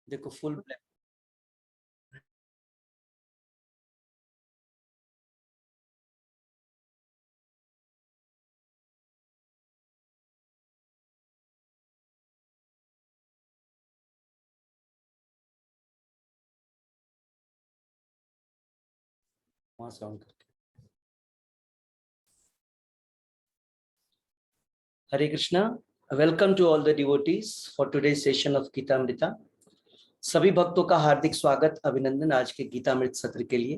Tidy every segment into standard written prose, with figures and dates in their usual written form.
देखो full black. वहां sound करके। Hare Krishna. Welcome to all the devotees for today's session of Gitamrita. सभी भक्तों का हार्दिक स्वागत, अभिनंदन आज के गीतामृत सत्र के लिए।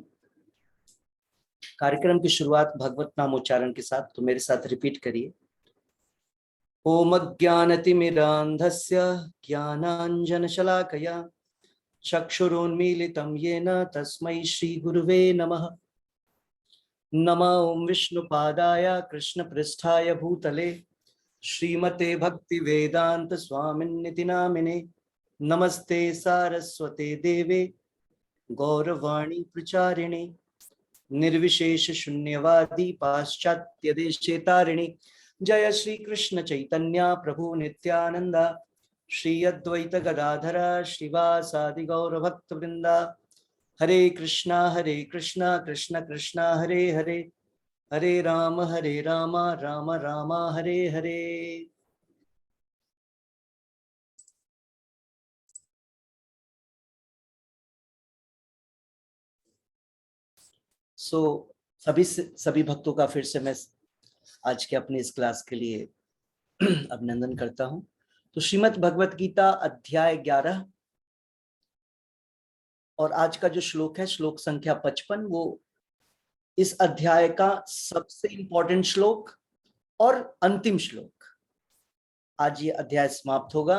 कार्यक्रम की शुरुआत भगवत नाम उच्चारण के साथ, तो मेरे साथ रिपीट करिए। ओम अज्ञानतिमिरान्धस्य ज्ञानाञ्जनशलाकया चक्षुरुन्मीलितं येन तस्मै श्रीगुरुवे नमः। नमः ओम विष्णुपादाय कृष्णपृष्ठाय भूतले श्रीमते भक्ति वेदांत स्वामिन्निति नामिने। नमस्ते सारस्वते देवे गौरवाणी प्रचारिणे निर्विशेष शून्यवादी पाश्चात्य देशे तारिणी। जय श्री कृष्ण चैतन्य प्रभु नित्यानंद श्री अद्वैत गदाधर श्रीवासादि गौर भक्त वृंदा। हरे कृष्णा कृष्ण कृष्ण हरे हरे, हरे राम राम राम हरे हरे। सभी भक्तों का फिर से मैं आज के अपने इस क्लास के लिए अभिनंदन करता हूं। तो श्रीमद् भगवत गीता अध्याय 11 और आज का जो श्लोक है श्लोक संख्या 55, वो इस अध्याय का सबसे इंपॉर्टेंट श्लोक और अंतिम श्लोक। आज ये अध्याय समाप्त होगा।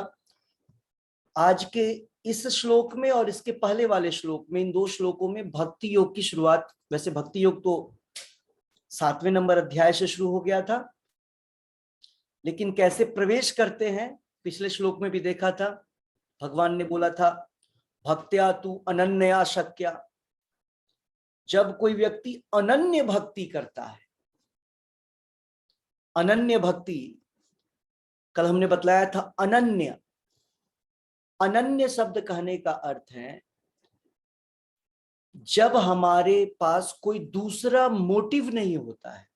आज के इस श्लोक में और इसके पहले वाले श्लोक में, इन दो श्लोकों में भक्ति योग की शुरुआत, वैसे भक्ति योग तो 7वें नंबर अध्याय से शुरू हो गया था, लेकिन कैसे प्रवेश करते हैं पिछले श्लोक में भी देखा था। भगवान ने बोला था भक्त्या तु अनन्या शक्या। जब कोई व्यक्ति अनन्य भक्ति करता है, अनन्य भक्ति कल हमने बतलाया था। अनन्य, अनन्य शब्द कहने का अर्थ है जब हमारे पास कोई दूसरा मोटिव नहीं होता है।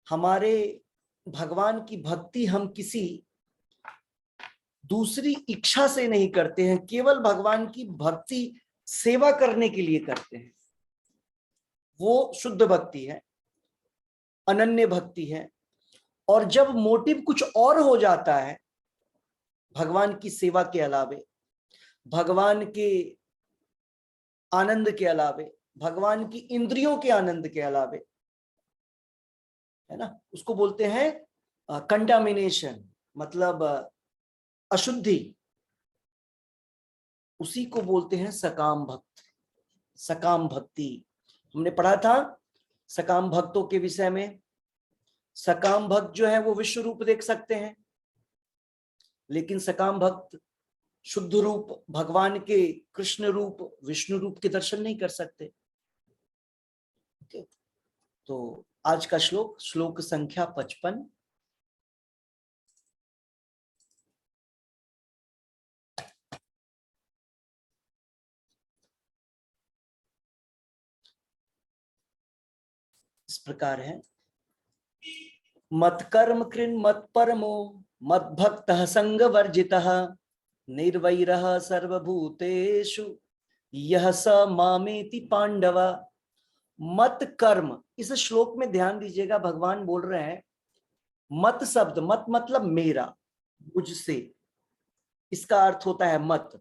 हमारे भगवान की भक्ति हम किसी दूसरी इच्छा से नहीं करते हैं, केवल भगवान की भक्ति सेवा करने के लिए करते हैं। वो शुद्ध भक्ति है, अनन्य भक्ति है। और जब मोटिव कुछ और हो जाता है, भगवान की सेवा के अलावे, भगवान के आनंद के अलावे, भगवान की इंद्रियों के आनंद के अलावे, है ना, उसको बोलते हैं कंटामिनेशन, मतलब अशुद्धि। उसी को बोलते हैं सकाम भक्त, सकाम भक्ति। हमने पढ़ा था सकाम भक्तों के विषय में। सकाम भक्त जो है वो विश्व रूप देख सकते हैं, लेकिन सकाम भक्त शुद्ध रूप, भगवान के कृष्ण रूप, विष्णु रूप के दर्शन नहीं कर सकते। तो आज का श्लोक, श्लोक संख्या 55। इस प्रकार है। मत कर्म कृन् मत परमो मत भक्त संग वर्जितः निर्वैरः सर्वभूतेषु यह स मामेति पांडव। मत कर्म, इस श्लोक में ध्यान दीजिएगा, भगवान बोल रहे हैं मत शब्द, मत मतलब मेरा, मुझसे, इसका अर्थ होता है मत।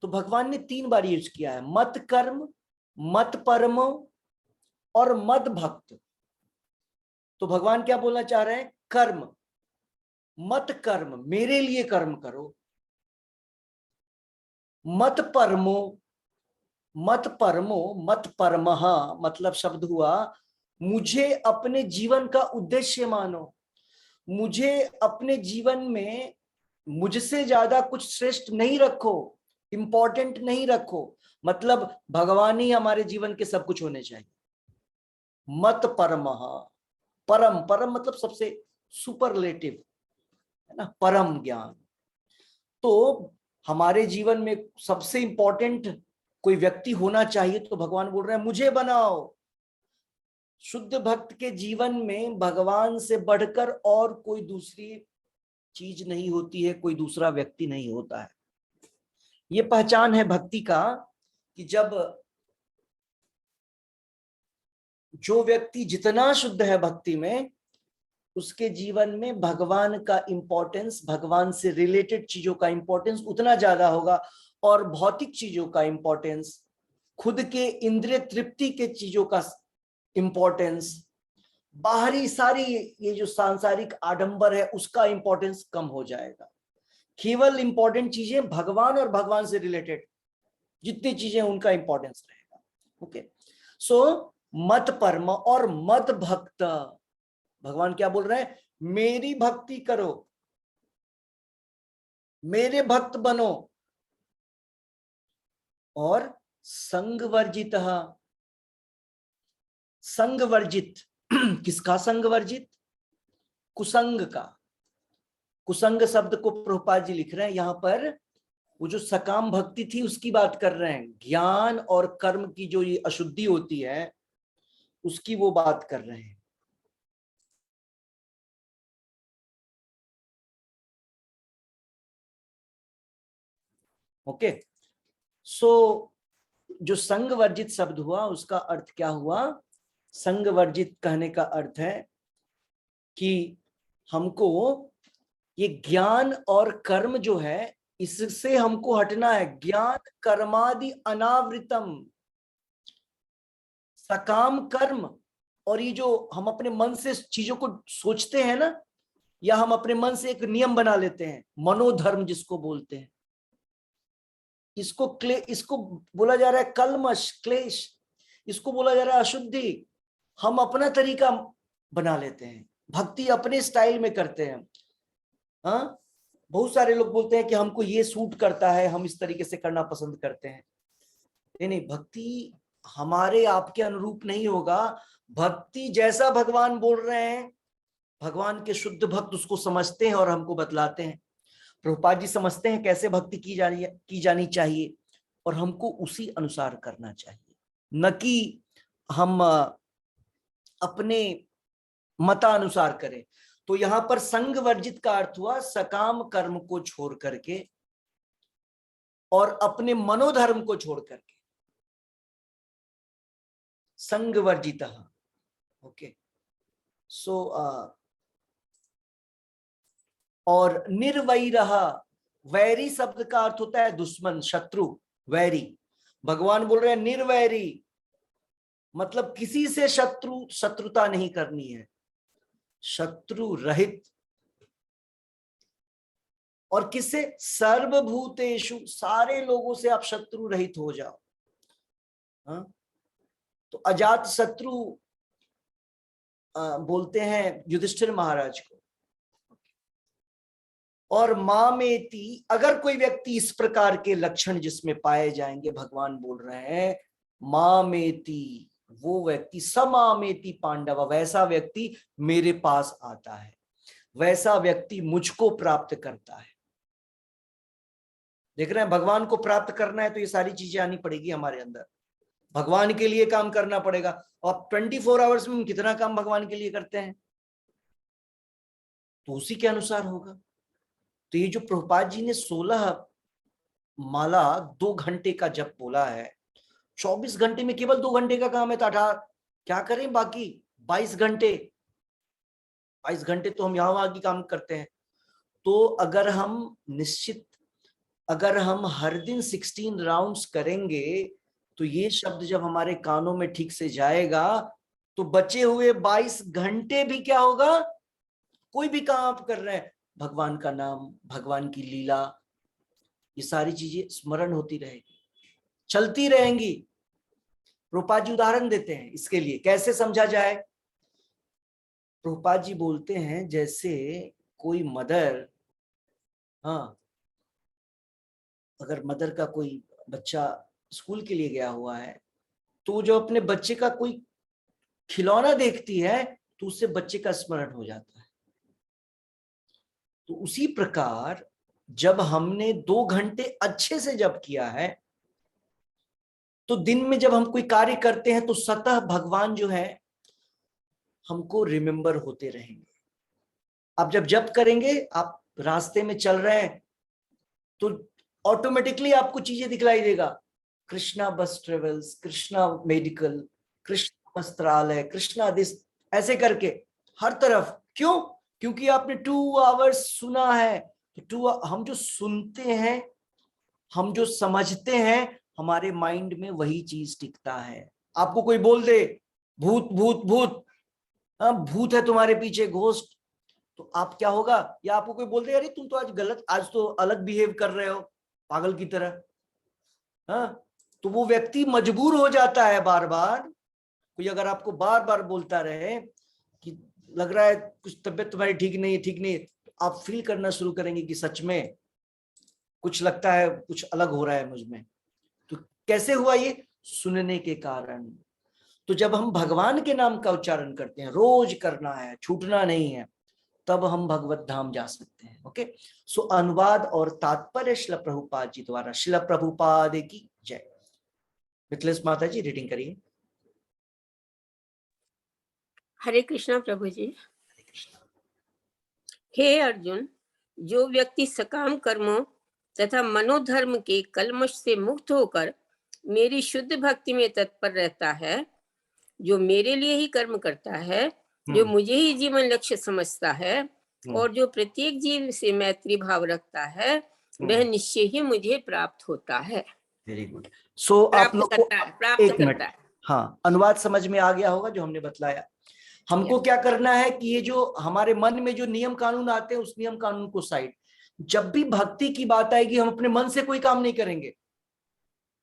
तो भगवान ने 3 बार यूज किया है, मत कर्म, मत परमो और मत भक्त। तो भगवान क्या बोलना चाह रहे हैं? कर्म, मत कर्म, मेरे लिए कर्म करो। मत परमो, मत परमो, मत परमः मतलब शब्द हुआ मुझे अपने जीवन का उद्देश्य मानो। मुझे अपने जीवन में मुझसे ज्यादा कुछ श्रेष्ठ नहीं रखो, इंपॉर्टेंट नहीं रखो। मतलब भगवान ही हमारे जीवन के सब कुछ होने चाहिए। मत परमः, परम, परम मतलब सबसे सुपरलेटिव, है ना, परम ज्ञान। तो हमारे जीवन में सबसे इंपॉर्टेंट कोई व्यक्ति होना चाहिए, तो भगवान बोल रहे हैं मुझे बनाओ। शुद्ध भक्त के जीवन में भगवान से बढ़कर और कोई दूसरी चीज नहीं होती है, कोई दूसरा व्यक्ति नहीं होता है। ये पहचान है भक्ति का कि जब जो व्यक्ति जितना शुद्ध है भक्ति में, उसके जीवन में भगवान का इंपॉर्टेंस, भगवान से रिलेटेड चीजों का इंपॉर्टेंस उतना ज्यादा होगा, और भौतिक चीजों का इंपॉर्टेंस, खुद के इंद्रिय तृप्ति के चीजों का इंपॉर्टेंस, बाहरी सारी ये जो सांसारिक आडंबर है उसका इंपॉर्टेंस कम हो जाएगा। केवल इंपॉर्टेंट चीजें भगवान और भगवान से रिलेटेड जितनी चीजें उनका इंपॉर्टेंस रहेगा। ओके, सो मत परम और मत भक्त, भगवान क्या बोल रहे हैं, मेरी भक्ति करो, मेरे भक्त बनो, और संग वर्जित। संग वर्जित किसका संग वर्जित? कुसंग का। कुसंग शब्द को प्रभुपाद जी लिख रहे हैं यहां पर, वो जो सकाम भक्ति थी उसकी बात कर रहे हैं। ज्ञान और कर्म की जो ये अशुद्धि होती है उसकी वो बात कर रहे हैं। ओके, सो जो संग वर्जित शब्द हुआ उसका अर्थ क्या हुआ? संग वर्जित कहने का अर्थ है कि हमको ये ज्ञान और कर्म जो है इससे हमको हटना है। ज्ञान कर्मादि अनावृतम, सकाम कर्म और ये जो हम अपने मन से चीजों को सोचते हैं ना, या हम अपने मन से एक नियम बना लेते हैं, मनोधर्म जिसको बोलते हैं, इसको बोला जा रहा है कलमश, क्लेश, इसको बोला जा रहा है अशुद्धि। हम अपना तरीका बना लेते हैं, भक्ति अपने स्टाइल में करते हैं। हाँ, बहुत सारे लोग बोलते हैं कि हमको ये सूट करता है, हम इस तरीके से करना पसंद करते हैं। नहीं, भक्ति हमारे आपके अनुरूप नहीं होगा। भक्ति जैसा भगवान बोल रहे हैं, भगवान के शुद्ध भक्त उसको समझते हैं और हमको बतलाते हैं। प्रभुपाद जी समझते हैं कैसे भक्ति की जानी चाहिए, और हमको उसी अनुसार करना चाहिए, न कि हम अपने मतानुसार करें। तो यहां पर संग वर्जित का अर्थ हुआ सकाम कर्म को छोड़ करके और अपने मनोधर्म को छोड़ करके, संग वर्जित। ओके, सो और निर्वैरः, वैरी शब्द का अर्थ होता है दुश्मन, शत्रु, वैरी। भगवान बोल रहे हैं निर्वैरी, मतलब किसी से शत्रुता नहीं करनी है, शत्रु रहित। और किससे? सर्वभूतेषु, सारे लोगों से आप शत्रु रहित हो जाओ। हाँ? तो अजात शत्रु बोलते हैं युधिष्ठिर महाराज को। और मामेति, अगर कोई व्यक्ति इस प्रकार के लक्षण जिसमें पाए जाएंगे, भगवान बोल रहे हैं मामेति, वो व्यक्ति समामेति पांडव, वैसा व्यक्ति मेरे पास आता है, वैसा व्यक्ति मुझको प्राप्त करता है। देख रहे हैं, भगवान को प्राप्त करना है तो ये सारी चीजें आनी पड़ेगी हमारे अंदर, भगवान के लिए काम करना पड़ेगा। और 24 आवर्स में हम कितना काम भगवान के लिए करते हैं, तो उसी के अनुसार होगा। तो ये जो प्रभुपाद जी ने 16 माला 2 घंटे का जप बोला है, 24 घंटे में केवल 2 घंटे का काम है, तो 18 क्या करें, बाकी 22 घंटे, 22 घंटे तो हम यहाँ वहां की काम करते हैं। तो अगर हम हर दिन 16 राउंड्स करेंगे, तो ये शब्द जब हमारे कानों में ठीक से जाएगा, तो बचे हुए 22 घंटे भी क्या होगा, कोई भी काम आप कर रहे हैं, भगवान का नाम, भगवान की लीला, ये सारी चीजें स्मरण होती रहेगी, चलती रहेंगी। प्रभुपाद जी उदाहरण देते हैं इसके लिए, कैसे समझा जाए। प्रभुपाद जी बोलते हैं जैसे कोई मदर, हाँ, अगर मदर का कोई बच्चा स्कूल के लिए गया हुआ है, तो जो अपने बच्चे का कोई खिलौना देखती है तो उससे बच्चे का स्मरण हो जाता है। तो उसी प्रकार जब हमने 2 घंटे अच्छे से जप किया है, तो दिन में जब हम कोई कार्य करते हैं तो स्वतः भगवान जो है हमको रिमेंबर होते रहेंगे। आप जब जप करेंगे, आप रास्ते में चल रहे हैं तो ऑटोमेटिकली आपको चीजें दिखलाई देगा। कृष्णा बस travels, Krishna medical, Krishna Vastralaya, Krishna this, ऐसे करके हर तरफ। क्यों? क्योंकि आपने 2 आवर्स सुना है। तो हम जो सुनते हैं, हम जो समझते हैं, हमारे माइंड में वही चीज टिकता है। आपको कोई बोल दे भूत भूत भूत, भूत है तुम्हारे पीछे, घोस्ट, तो आप क्या होगा? या आपको कोई बोल दे अरे तुम तो आज गलत, आज तो अलग बिहेव कर रहे हो पागल की तरह, हाँ, तो वो व्यक्ति मजबूर हो जाता है बार बार। कोई अगर आपको बार बार बोलता रहे कि लग रहा है कुछ तबीयत तुम्हारी ठीक नहीं है, ठीक नहीं है, तो आप फील करना शुरू करेंगे कि सच में कुछ लगता है, कुछ अलग हो रहा है मुझ में। तो कैसे हुआ ये? सुनने के कारण। तो जब हम भगवान के नाम का उच्चारण करते हैं, रोज करना है, छूटना नहीं है, तब हम भगवत धाम जा सकते हैं। ओके, सो अनुवाद और तात्पर्य शिला प्रभुपाद जी द्वारा। शिला प्रभुपाद की जय। मिथिलेश माता जी रीडिंग करिए। हरे कृष्णा प्रभु जी। हे अर्जुन, जो व्यक्ति सकाम कर्मों तथा मनोधर्म के कलमश से मुक्त होकर मेरी शुद्ध भक्ति में तत्पर रहता है, जो मेरे लिए ही कर्म करता है, जो मुझे ही जीवन लक्ष्य समझता है और जो प्रत्येक जीव से मैत्री भाव रखता है, वह निश्चय ही मुझे प्राप्त होता है। Very good. सो आप लोग को प्राप्त करता है। हाँ, अनुवाद समझ में आ गया होगा जो हमने बतलाया। हमको क्या करना है कि ये जो हमारे मन में जो नियम कानून आते हैं, उस नियम कानून को साइड, जब भी भक्ति की बात आएगी हम अपने मन से कोई काम नहीं करेंगे।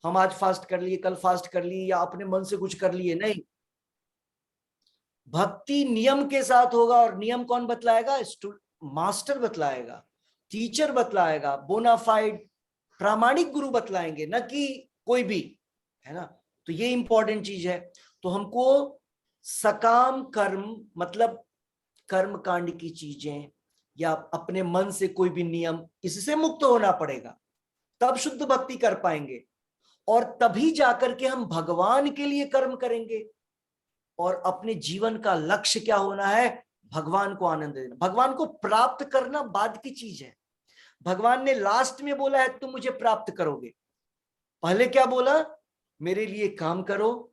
हम आज फास्ट कर लिए, कल फास्ट कर लिए, या अपने मन से कुछ कर लिए, नहीं। भक्ति नियम के साथ होगा। और नियम कौन बतलाएगा? मास्टर बतलाएगा, टीचर बतलाएगा, बोनाफाइड प्रामाणिक गुरु बतलाएंगे, न कि कोई भी, है ना। तो ये इंपॉर्टेंट चीज है। तो हमको सकाम कर्म मतलब कर्म कांड की चीजें या अपने मन से कोई भी नियम, इससे मुक्त होना पड़ेगा, तब शुद्ध भक्ति कर पाएंगे। और तभी जाकर के हम भगवान के लिए कर्म करेंगे। और अपने जीवन का लक्ष्य क्या होना है? भगवान को आनंद देना। भगवान को प्राप्त करना बाद की चीज है। भगवान ने लास्ट में बोला है तुम मुझे प्राप्त करोगे। पहले क्या बोला? मेरे लिए काम करो,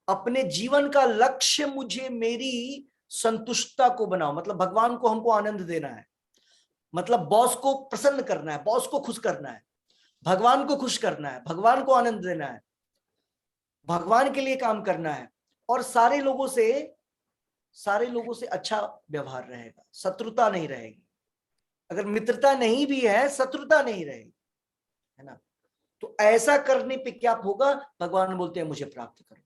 अपने जीवन का लक्ष्य मुझे मेरी संतुष्टता को बनाओ। मतलब भगवान को हमको आनंद देना है, मतलब बॉस को प्रसन्न करना है, बॉस को खुश करना है, भगवान को खुश करना है, भगवान को आनंद देना है, भगवान के लिए काम करना है। और सारे लोगों से अच्छा व्यवहार रहेगा, शत्रुता नहीं रहेगी। अगर मित्रता नहीं भी है, शत्रुता नहीं रहेगी, है ना। तो ऐसा करने पे क्या होगा? भगवान बोलते हैं मुझे प्राप्त करो,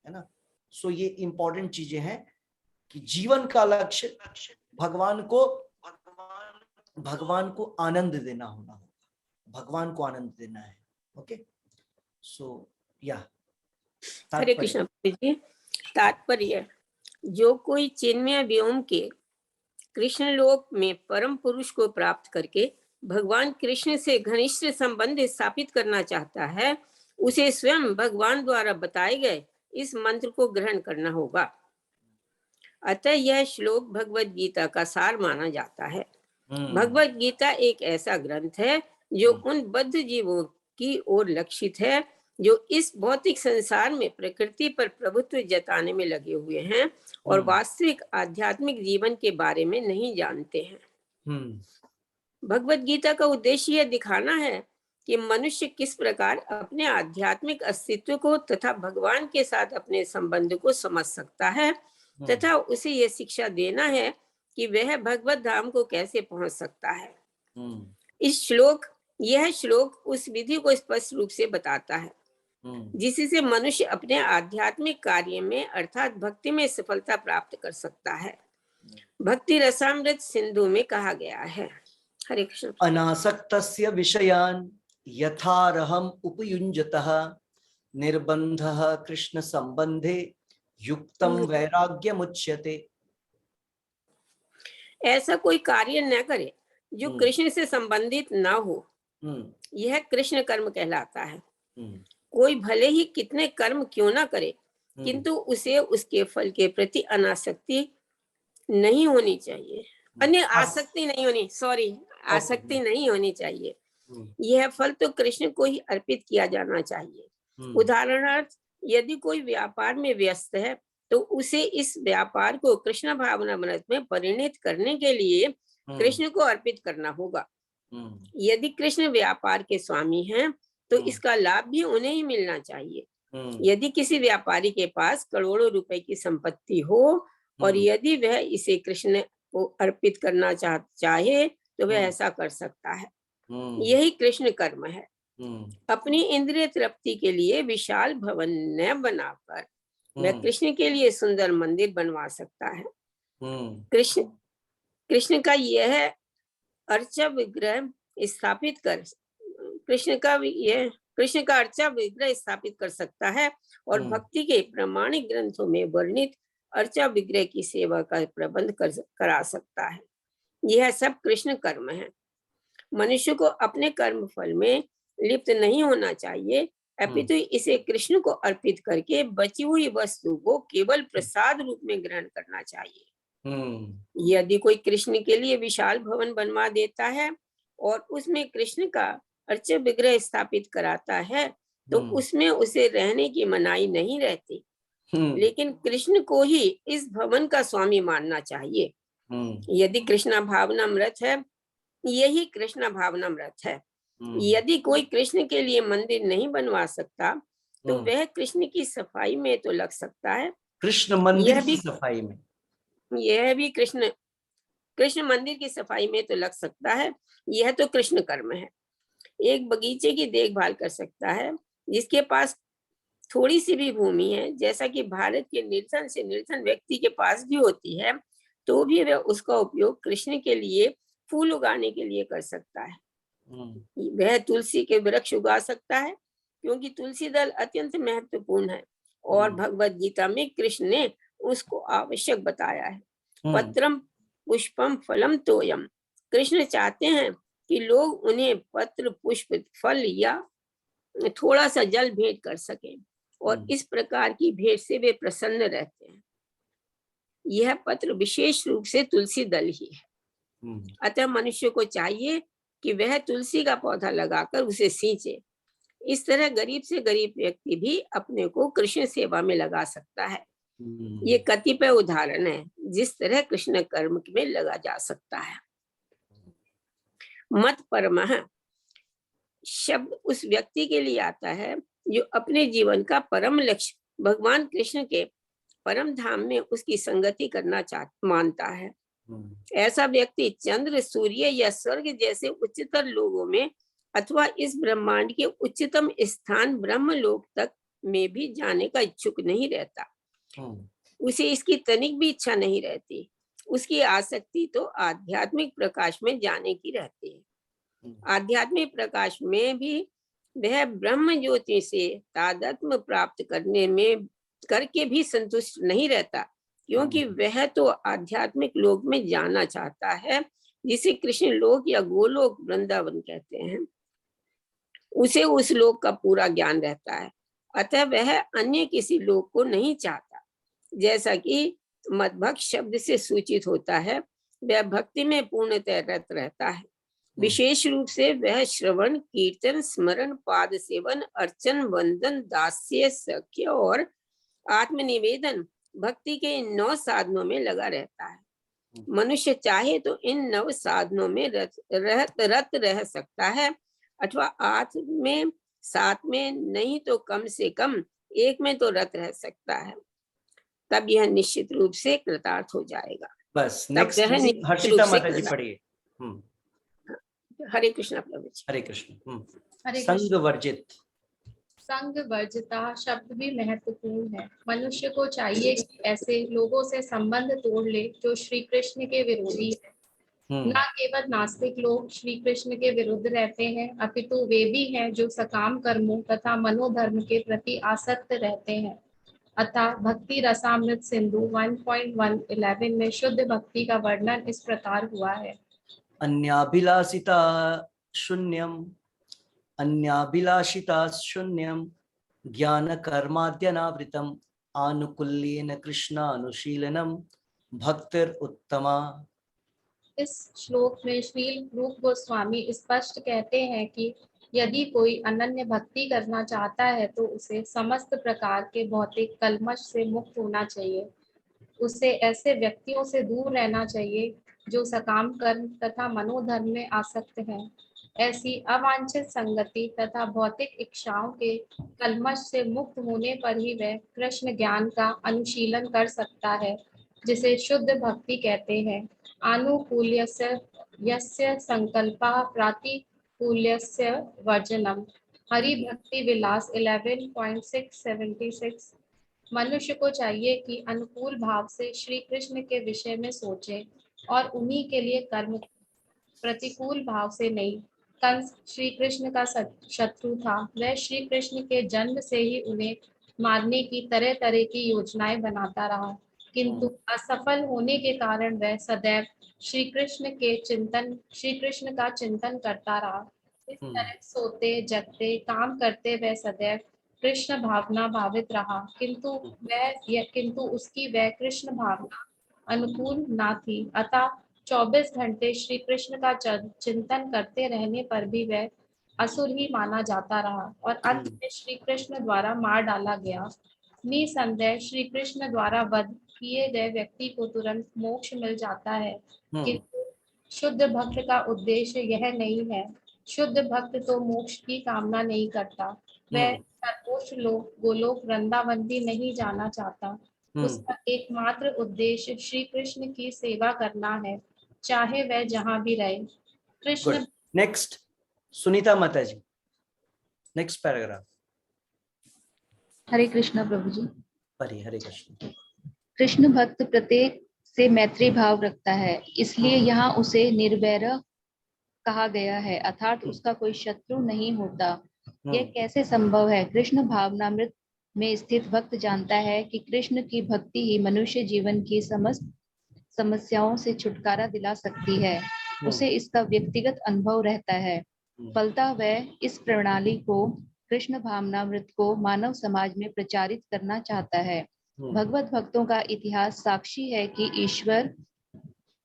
है ना। सो ये इंपॉर्टेंट चीजें हैं कि जीवन का लक्ष्य भगवान को आनंद देना होना होगा, भगवान को आनंद देना है। ओके, सो या हरे कृष्ण जी। तात्पर्य, जो कोई चिन्मय व्योम के कृष्ण लोक में परम पुरुष को प्राप्त करके भगवान कृष्ण से घनिष्ठ संबंध स्थापित करना चाहता है, उसे स्वयं भगवान द्वारा बताए गए इस मंत्र को ग्रहण करना होगा। अतः यह श्लोक भगवत गीता का सार माना जाता है। भगवत गीता एक ऐसा ग्रंथ है जो उन बद्ध जीवों की ओर लक्षित है जो इस भौतिक संसार में प्रकृति पर प्रभुत्व जताने में लगे हुए हैं और वास्तविक आध्यात्मिक जीवन के बारे में नहीं जानते हैं। भगवत गीता का उद्देश्य यह दिखाना है कि मनुष्य किस प्रकार अपने आध्यात्मिक अस्तित्व को तथा भगवान के साथ अपने संबंध को समझ सकता है, तथा उसे यह शिक्षा देना है कि वह भगवत धाम को कैसे पहुंच सकता है। यह श्लोक उस विधि को स्पष्ट रूप से बताता है जिससे मनुष्य अपने आध्यात्मिक कार्य में अर्थात भक्ति में सफलता प्राप्त कर सकता है। भक्ति रसामृत सिंधु में कहा गया है। हरे कृष्ण। अनासक्तस्य विषयान् यथारहम् उपयुञ्जतः निर्बन्धः कृष्ण संबंधे युक्तम वैराग्यमुच्यते। ऐसा कोई कार्य न करे जो कृष्ण से संबंधित ना हो, हम्म, यह कृष्ण कर्म कहलाता है। हम्म, कोई भले ही कितने कर्म क्यों ना करे, हम्म, किंतु उसे उसके फल के प्रति अनासक्ति नहीं होनी चाहिए। अन्य आसक्ति नहीं होनी, सॉरी, आसक्ति नहीं होनी चाहिए। यह फल तो कृष्ण को ही अर्पित किया जाना चाहिए। उदाहरणार्थ, यदि कोई व्यापार में व्यस्त है तो उसे इस व्यापार को कृष्ण भावनामृत में परिणत करने के लिए कृष्ण को अर्पित करना होगा। यदि कृष्ण व्यापार के स्वामी हैं तो इसका लाभ भी उन्हें ही मिलना चाहिए। यदि किसी व्यापारी के पास करोड़ों रुपए की संपत्ति हो और यदि वह इसे कृष्ण को अर्पित करना चाहे तो वह ऐसा कर सकता है। यही कृष्ण कर्म है। अपनी इंद्रिय तृप्ति के लिए विशाल भवन न बनाकर वह कृष्ण के लिए सुंदर मंदिर बनवा सकता है। कृष्ण का यह अर्चा विग्रह स्थापित कर कृष्ण का अर्चा विग्रह स्थापित कर सकता है और भक्ति के प्रामाणिक ग्रंथों में वर्णित अर्चा विग्रह की सेवा का प्रबंध करा सकता है। यह सब कृष्ण कर्म है। मनुष्य को अपने कर्म फल में लिप्त नहीं होना चाहिए, अपितु इसे कृष्ण को अर्पित करके बची हुई वस्तु को केवल प्रसाद रूप में ग्रहण करना चाहिए। यदि कोई कृष्ण के लिए विशाल भवन बनवा देता है और उसमें कृष्ण का अर्चा विग्रह स्थापित कराता है तो उसमें उसे रहने की मनाही नहीं रहती, लेकिन कृष्ण को ही इस भवन का स्वामी मानना चाहिए। यदि कृष्णा भावनामृत है, यही कृष्णा भावनामृत है। यदि कोई कृष्ण के लिए मंदिर नहीं बनवा सकता तो वह कृष्ण की सफाई में तो लग सकता है। कृष्ण मंदिर की सफाई में, यह भी कृष्ण मंदिर की सफाई में तो लग सकता है। यह तो कृष्ण कर्म है। एक बगीचे की देखभाल कर सकता है जिसके पास थोड़ी सी भी भूमि है, जैसा कि भारत के निर्धन से निर्धन व्यक्ति के पास भी होती है, तो भी वह उसका उपयोग कृष्ण के लिए फूल उगाने के लिए कर सकता है। वह तुलसी के वृक्ष उगा सकता है क्योंकि तुलसी दल अत्यंत महत्वपूर्ण है और भगवत गीता में कृष्ण ने उसको आवश्यक बताया है। पत्रम पुष्पम फलम तोयम। कृष्ण चाहते हैं कि लोग उन्हें पत्र, पुष्प, फल या थोड़ा सा जल भेंट कर सकें और इस प्रकार की भेंट से वे प्रसन्न रहते हैं। यह पत्र विशेष रूप से तुलसी दल ही है। अतः मनुष्य को चाहिए कि वह तुलसी का पौधा लगाकर उसे सींचे। इस तरह गरीब से गरीब व्यक्ति भी अपने को कृष्ण सेवा में लगा सकता है। ये कतिपय उदाहरण है जिस तरह कृष्ण कर्म में लगा जा सकता है। मत परमः शब्द उस व्यक्ति के लिए आता है जो अपने जीवन का परम लक्ष्य भगवान कृष्ण के परम धाम में उसकी संगति करना मानता है। ऐसा व्यक्ति चंद्र, सूर्य या स्वर्ग जैसे उच्चतर लोगों में अथवा इस ब्रह्मांड के उच्चतम स्थान ब्रह्मलोक तक में भी जाने का इच्छुक नहीं रहता। उसे इसकी तनिक भी इच्छा नहीं रहती। उसकी आसक्ति तो आध्यात्मिक प्रकाश में जाने की रहती है। आध्यात्मिक प्रकाश में भी वह ब्रह्म ज्योति से तादात्म्य प्राप्त करके भी संतुष्ट नहीं रहता, क्योंकि वह तो आध्यात्मिक लोक में जाना चाहता है जिसे कृष्ण लोक या गोलोक वृंदावन कहते हैं। उसे उस लोक का पूरा ज्ञान रहता है, अतः वह अन्य किसी लोक को नहीं चाहता। जैसा कि मद्भक्त शब्द से सूचित होता है, वह भक्ति में पूर्णतः रत रहता है। विशेष रूप से वह श्रवण, कीर्तन, स्मरण, पाद सेवन, अर्चन, वंदन, दास्य, सख्य और आत्मनिवेदन भक्ति के इन 9 साधनों में लगा रहता है। मनुष्य चाहे तो इन 9 साधनों में रत रह सकता है अथवा 8 में, 7 में, नहीं तो कम से कम 1 में तो रत रह सकता है। तब यह निश्चित रूप से कृतार्थ हो जाएगा। बस नेक्स्ट हर्षिता माता जी पढ़िए। हरे कृष्ण प्रभु जी। हरे कृष्ण। संग वर्जित। संग वर्जिता शब्द भी महत्वपूर्ण है। मनुष्य को चाहिए कि ऐसे लोगों से संबंध तोड़ ले जो श्री कृष्ण के विरोधी है। न केवल नास्तिक लोग श्री कृष्ण के विरुद्ध रहते हैं, अपितु वे भी हैं जो सकाम कर्मों तथा मनोधर्म के प्रति आसक्त रहते हैं। अतः भक्ति रसामृत सिंधु 1.111 में शुद्ध भक्ति का वर्णन इस प्रकार हुआ है। अन्याभिलाषिता शून्यम, अन्याभिलाषिता शून्यम, ज्ञान कर्माद्यनावृतम, आनुकूल्येन कृष्णानुशीलनम, भक्तिर उत्तमा। इस श्लोक में श्री रूप गोस्वामी स्पष्ट कहते हैं कि यदि कोई अनन्य भक्ति करना चाहता है तो उसे समस्त प्रकार के भौतिक कलमश से मुक्त होना चाहिए। उसे ऐसे व्यक्तियों से दूर रहना चाहिए जो सकाम कर्म तथा मनोधर्म में आसक्त हैं। ऐसी अवांछित संगति तथा भौतिक इच्छाओं के कलमश से मुक्त होने पर ही वह कृष्ण ज्ञान का अनुशीलन कर सकता है, जिसे शुद्ध भक्ति कहते हैं। आनुकूल्यस्य यस्य संकल्पः प्रातिकूल्यस्य वर्जनम। हरि भक्ति विलास 11.676। मनुष्य को चाहिए कि अनुकूल भाव से श्री कृष्ण के विषय में सोचे और उन्हीं के लिए कर्म, प्रतिकूल भाव से नहीं। कंस श्री कृष्ण का शत्रु था। वह श्री कृष्ण के जन्म से ही उन्हें मारने की तरह तरह की योजनाएं बनाता रहा, किंतु असफल होने के कारण वह सदैव श्री कृष्ण का चिंतन करता रहा। इस तरह सोते जगते काम करते वह सदैव कृष्ण भावना भावित रहा, किंतु उसकी वह कृष्ण भावना अनुकूल ना थी। अतः 24 घंटे श्री कृष्ण का चिंतन करते रहने पर भी वह असुर ही माना जाता रहा और अंत में श्री कृष्ण द्वारा मार डाला गया। निसंदेह श्री कृष्ण द्वारा वध किए गए व्यक्ति को तुरंत मोक्ष मिल जाता है, किंतु शुद्ध भक्त का उद्देश्य यह नहीं है। शुद्ध भक्त तो मोक्ष की कामना नहीं करता। वह सर्वोच्च लोक गोलोक वृंदावन भी नहीं जाना चाहता। उसका एकमात्र उद्देश्य श्री कृष्ण की सेवा करना है, चाहे वह जहां भी रहे। कृष्ण। नेक्स्ट सुनीता माता जी, नेक्स्ट पैराग्राफ। हरे कृष्णा प्रभु जी। हरे कृष्ण। कृष्ण भक्त प्रत्येक से मैत्री भाव रखता है, इसलिए यहाँ उसे निर्वैर कहा गया है, अर्थात उसका कोई शत्रु नहीं होता। यह कैसे संभव है? कृष्ण भावनामृत में स्थित भक्त जानता है कि कृष्ण की भक्ति ही मनुष्य जीवन की समस्त समस्याओं से छुटकारा दिला सकती है। उसे इसका व्यक्तिगत अनुभव रहता है। फलतः वह इस प्रणाली को, कृष्ण भावनामृत को मानव समाज में प्रचारित करना चाहता है। भगवत भक्तों का इतिहास साक्षी है कि ईश्वर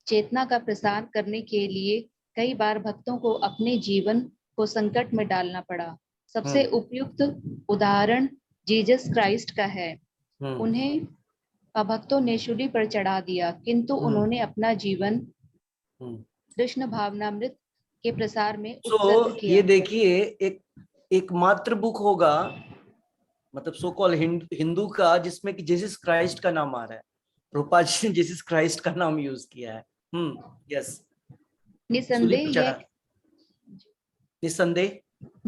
चेतना का प्रसार करने के लिए कई बार भक्तों को अपने जीवन को संकट में डालना पड़ा। सबसे उपयुक्त उदाहरण जीसस क्राइस्ट का है। उन्हें भक्तों ने शूली पर चढ़ा दिया, किंतु उन्होंने अपना जीवन कृष्ण भावनामृत के प्रसार में उत्सर्ग किया। ये देखिए, एक मात्र बुक होगा, मतलब सो कॉल हिंदू का, जिसमें कि जीसस क्राइस्ट का नाम आ रहा है। प्रभुपाद जी ने जीसस क्राइस्ट का नाम यूज किया है। यस।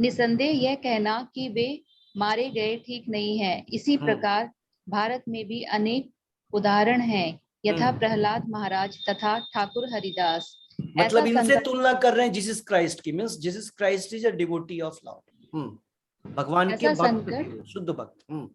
निसंदेह यह कहना कि वे मारे गए ठीक नहीं है। इसी प्रकार भारत में भी अनेक उदाहरण हैं, यथा प्रहलाद महाराज तथा ठाकुर हरिदास। मतलब इनसे तुलना कर रहे हैं जीसस क्राइस्ट की। Means Jesus Christ is a devotee of Lord, भगवान के भक्त, शुद्ध भक्त।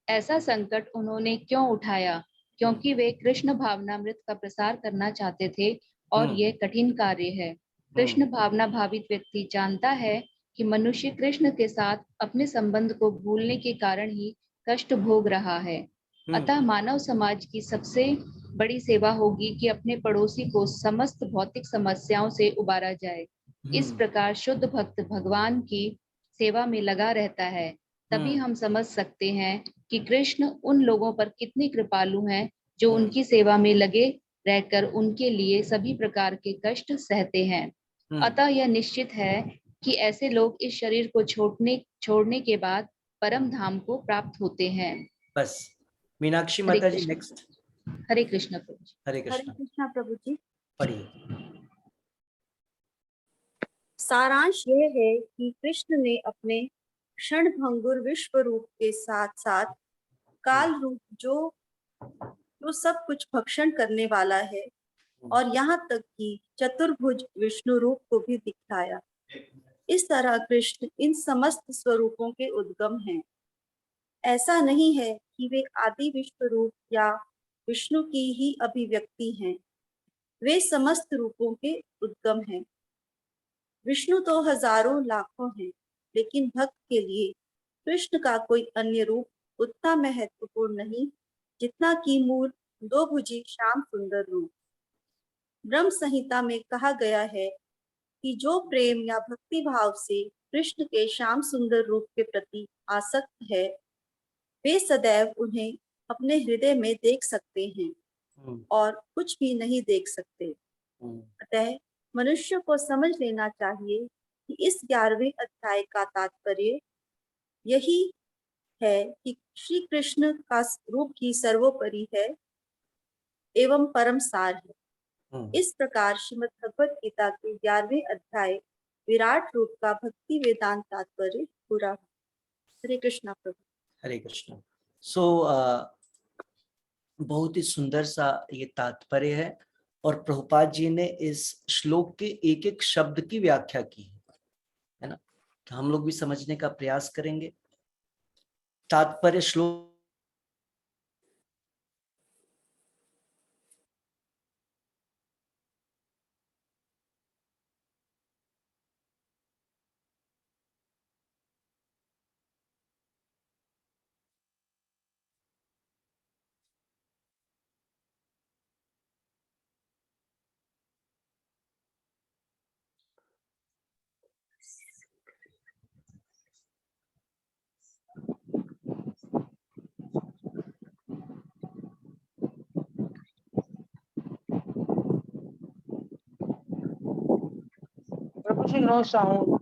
ऐसा संकट उन्होंने क्यों उठाया? क्योंकि वे कृष्ण भावनामृत का प्रसार करना चाहते थे और यह कठिन कार्य है। कृष्ण भावना भावित व्यक्ति जानता है कि मनुष्य कृष्ण के साथ अपने संबंध को भूलने के कारण ही कष्ट भोग रहा है। अतः मानव समाज की सबसे बड़ी सेवा होगी कि अपने पड़ोसी को समस्त भौतिक समस्याओं से उबारा जाए। इस प्रकार शुद्ध भक्त भगवान की सेवा में लगा रहता है। तभी हम समझ सकते हैं कि कृष्ण उन लोगों पर कितने कृपालु हैं जो उनकी सेवा में लगे रहकर उनके लिए सभी प्रकार के कष्ट सहते हैं। अतः यह निश्चित है कि ऐसे लोग इस शरीर को छोड़ने के बाद परम धाम को प्राप्त होते हैं। बस। मीनाक्षी माता जी, नेक्स्ट। हरे कृष्ण प्रभु जी। हरे कृष्ण प्रभु जी। पढ़िए। सारांश यह है कि कृष्ण ने अपने क्षण भंगुर विश्व रूप के साथ साथ काल रूप जो सब कुछ भक्षण करने वाला है, और यहाँ तक कि चतुर्भुज विष्णु रूप को भी दिखाया। इस तरह कृष्ण इन समस्त स्वरूपों के उद्गम हैं। ऐसा नहीं है कि वे आदि विश्व रूप या विष्णु की ही अभिव्यक्ति हैं। वे समस्त रूपों के उद्गम हैं। विष्णु तो हजारों लाखों हैं, लेकिन भक्त के लिए कृष्ण का कोई अन्य रूप उतना महत्वपूर्ण नहीं जितना कि मूल दो भुजी श्याम सुंदर रूप। ब्रह्म संहिता में कहा गया है कि जो प्रेम या भक्ति भाव से कृष्ण के श्याम सुंदर रूप के प्रति आसक्त है, वे सदैव उन्हें अपने हृदय में देख सकते हैं और कुछ भी नहीं देख सकते। अतः मनुष्य को समझ लेना चाहिए कि इस 11वें अध्याय का तात्पर्य यही है कि श्री कृष्ण का रूप ही सर्वोपरि है एवं परम सार है। इस प्रकार श्रीमद् भगवत गीता के 11वें अध्याय विराट रूप का भक्ति वेदांत तात्पर्य पूरा। हरे कृष्णा प्रभु। हरे कृष्णा। बहुत ही सुंदर सा ये तात्पर्य है और प्रभुपाद जी ने इस श्लोक के एक एक शब्द की व्याख्या की है ना, तो हम लोग भी समझने का प्रयास करेंगे। तात्पर्य श्लोक no sound.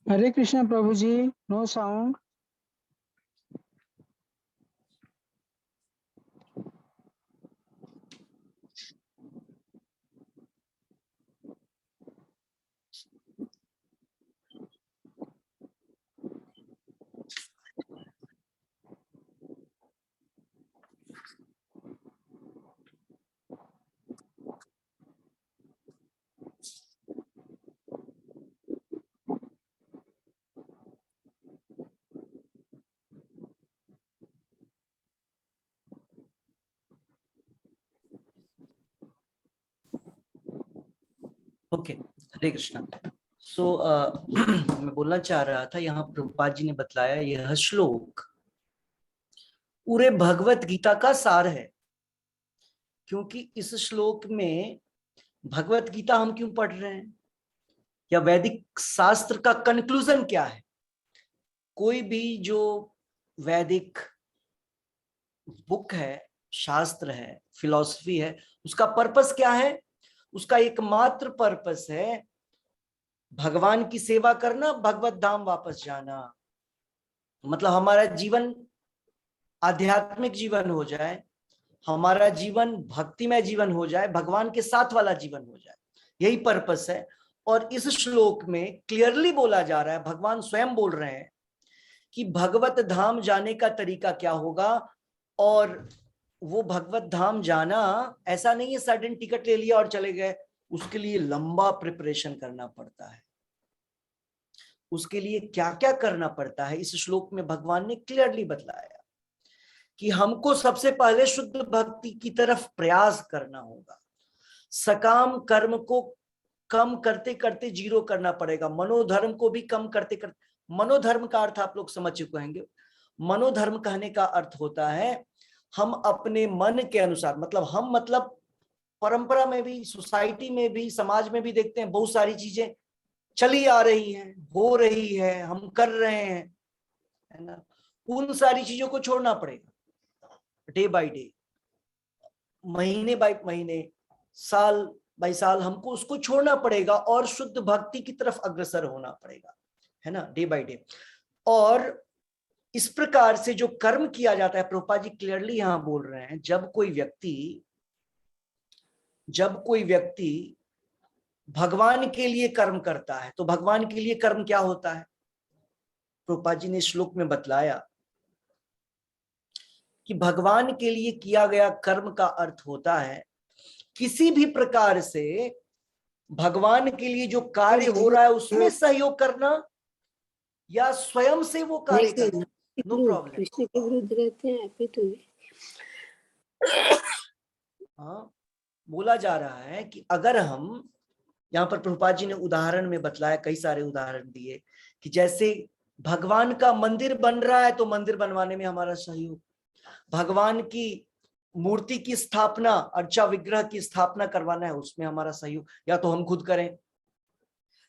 Hare Krishna Prabhuji, no sound. Okay. Hare Krishna. मैं बोलना चाह रहा था, यहाँ प्रभुपाद जी ने बतलाया यह श्लोक पूरे भगवत गीता का सार है, क्योंकि इस श्लोक में भगवत गीता हम क्यों पढ़ रहे हैं या वैदिक शास्त्र का कंक्लूजन क्या है। कोई भी जो वैदिक बुक है, शास्त्र है, फिलॉसफी है, उसका पर्पस क्या है? उसका एकमात्र पर्पस है भगवान की सेवा करना, भगवत धाम वापस जाना। मतलब हमारा जीवन आध्यात्मिक जीवन हो जाए, हमारा जीवन भक्तिमय जीवन हो जाए, भगवान के साथ वाला जीवन हो जाए, यही पर्पस है। और इस श्लोक में क्लियरली बोला जा रहा है, भगवान स्वयं बोल रहे हैं कि भगवत धाम जाने का तरीका क्या होगा। और वो भगवत धाम जाना ऐसा नहीं है सडन टिकट ले लिया और चले गए, उसके लिए लंबा प्रिपरेशन करना पड़ता है। उसके लिए क्या क्या करना पड़ता है इस श्लोक में भगवान ने क्लियरली बतलाया कि हमको सबसे पहले शुद्ध भक्ति की तरफ प्रयास करना होगा। सकाम कर्म को कम करते करते जीरो करना पड़ेगा, मनोधर्म को भी कम करते करते। मनोधर्म का अर्थ आप लोग समझ चुके होंगे। मनोधर्म कहने का अर्थ होता है हम अपने मन के अनुसार, मतलब परंपरा में भी, सोसाइटी में भी, समाज में भी देखते हैं बहुत सारी चीजें चली आ रही हैं, हो रही है, हम कर रहे हैं, है ना, उन सारी चीजों को छोड़ना पड़ेगा डे बाय डे, महीने बाय महीने, साल बाय साल हमको उसको छोड़ना पड़ेगा और शुद्ध भक्ति की तरफ अग्रसर होना पड़ेगा, है ना, डे बाय डे। और इस प्रकार से जो कर्म किया जाता है, प्रभुपाद जी क्लियरली यहां बोल रहे हैं, जब कोई व्यक्ति भगवान के लिए कर्म करता है, तो भगवान के लिए कर्म क्या होता है? प्रभुपाद जी ने श्लोक में बतलाया कि भगवान के लिए किया गया कर्म का अर्थ होता है किसी भी प्रकार से भगवान के लिए जो कार्य हो रहा है उसमें सहयोग करना या स्वयं से वो कार्य करना, नो प्रॉब्लम। कृष्ण के विरुद्ध रहते हैं फिर तो हाँ, बोला जा रहा है कि अगर हम, यहाँ पर प्रभुपाद जी ने उदाहरण में बतलाया, कई सारे उदाहरण दिए कि जैसे भगवान का मंदिर बन रहा है तो मंदिर बनवाने में हमारा सहयोग, भगवान की मूर्ति की स्थापना, अर्चा विग्रह की स्थापना करवाना है उसमें हमारा सहयोग, या तो हम खुद करें,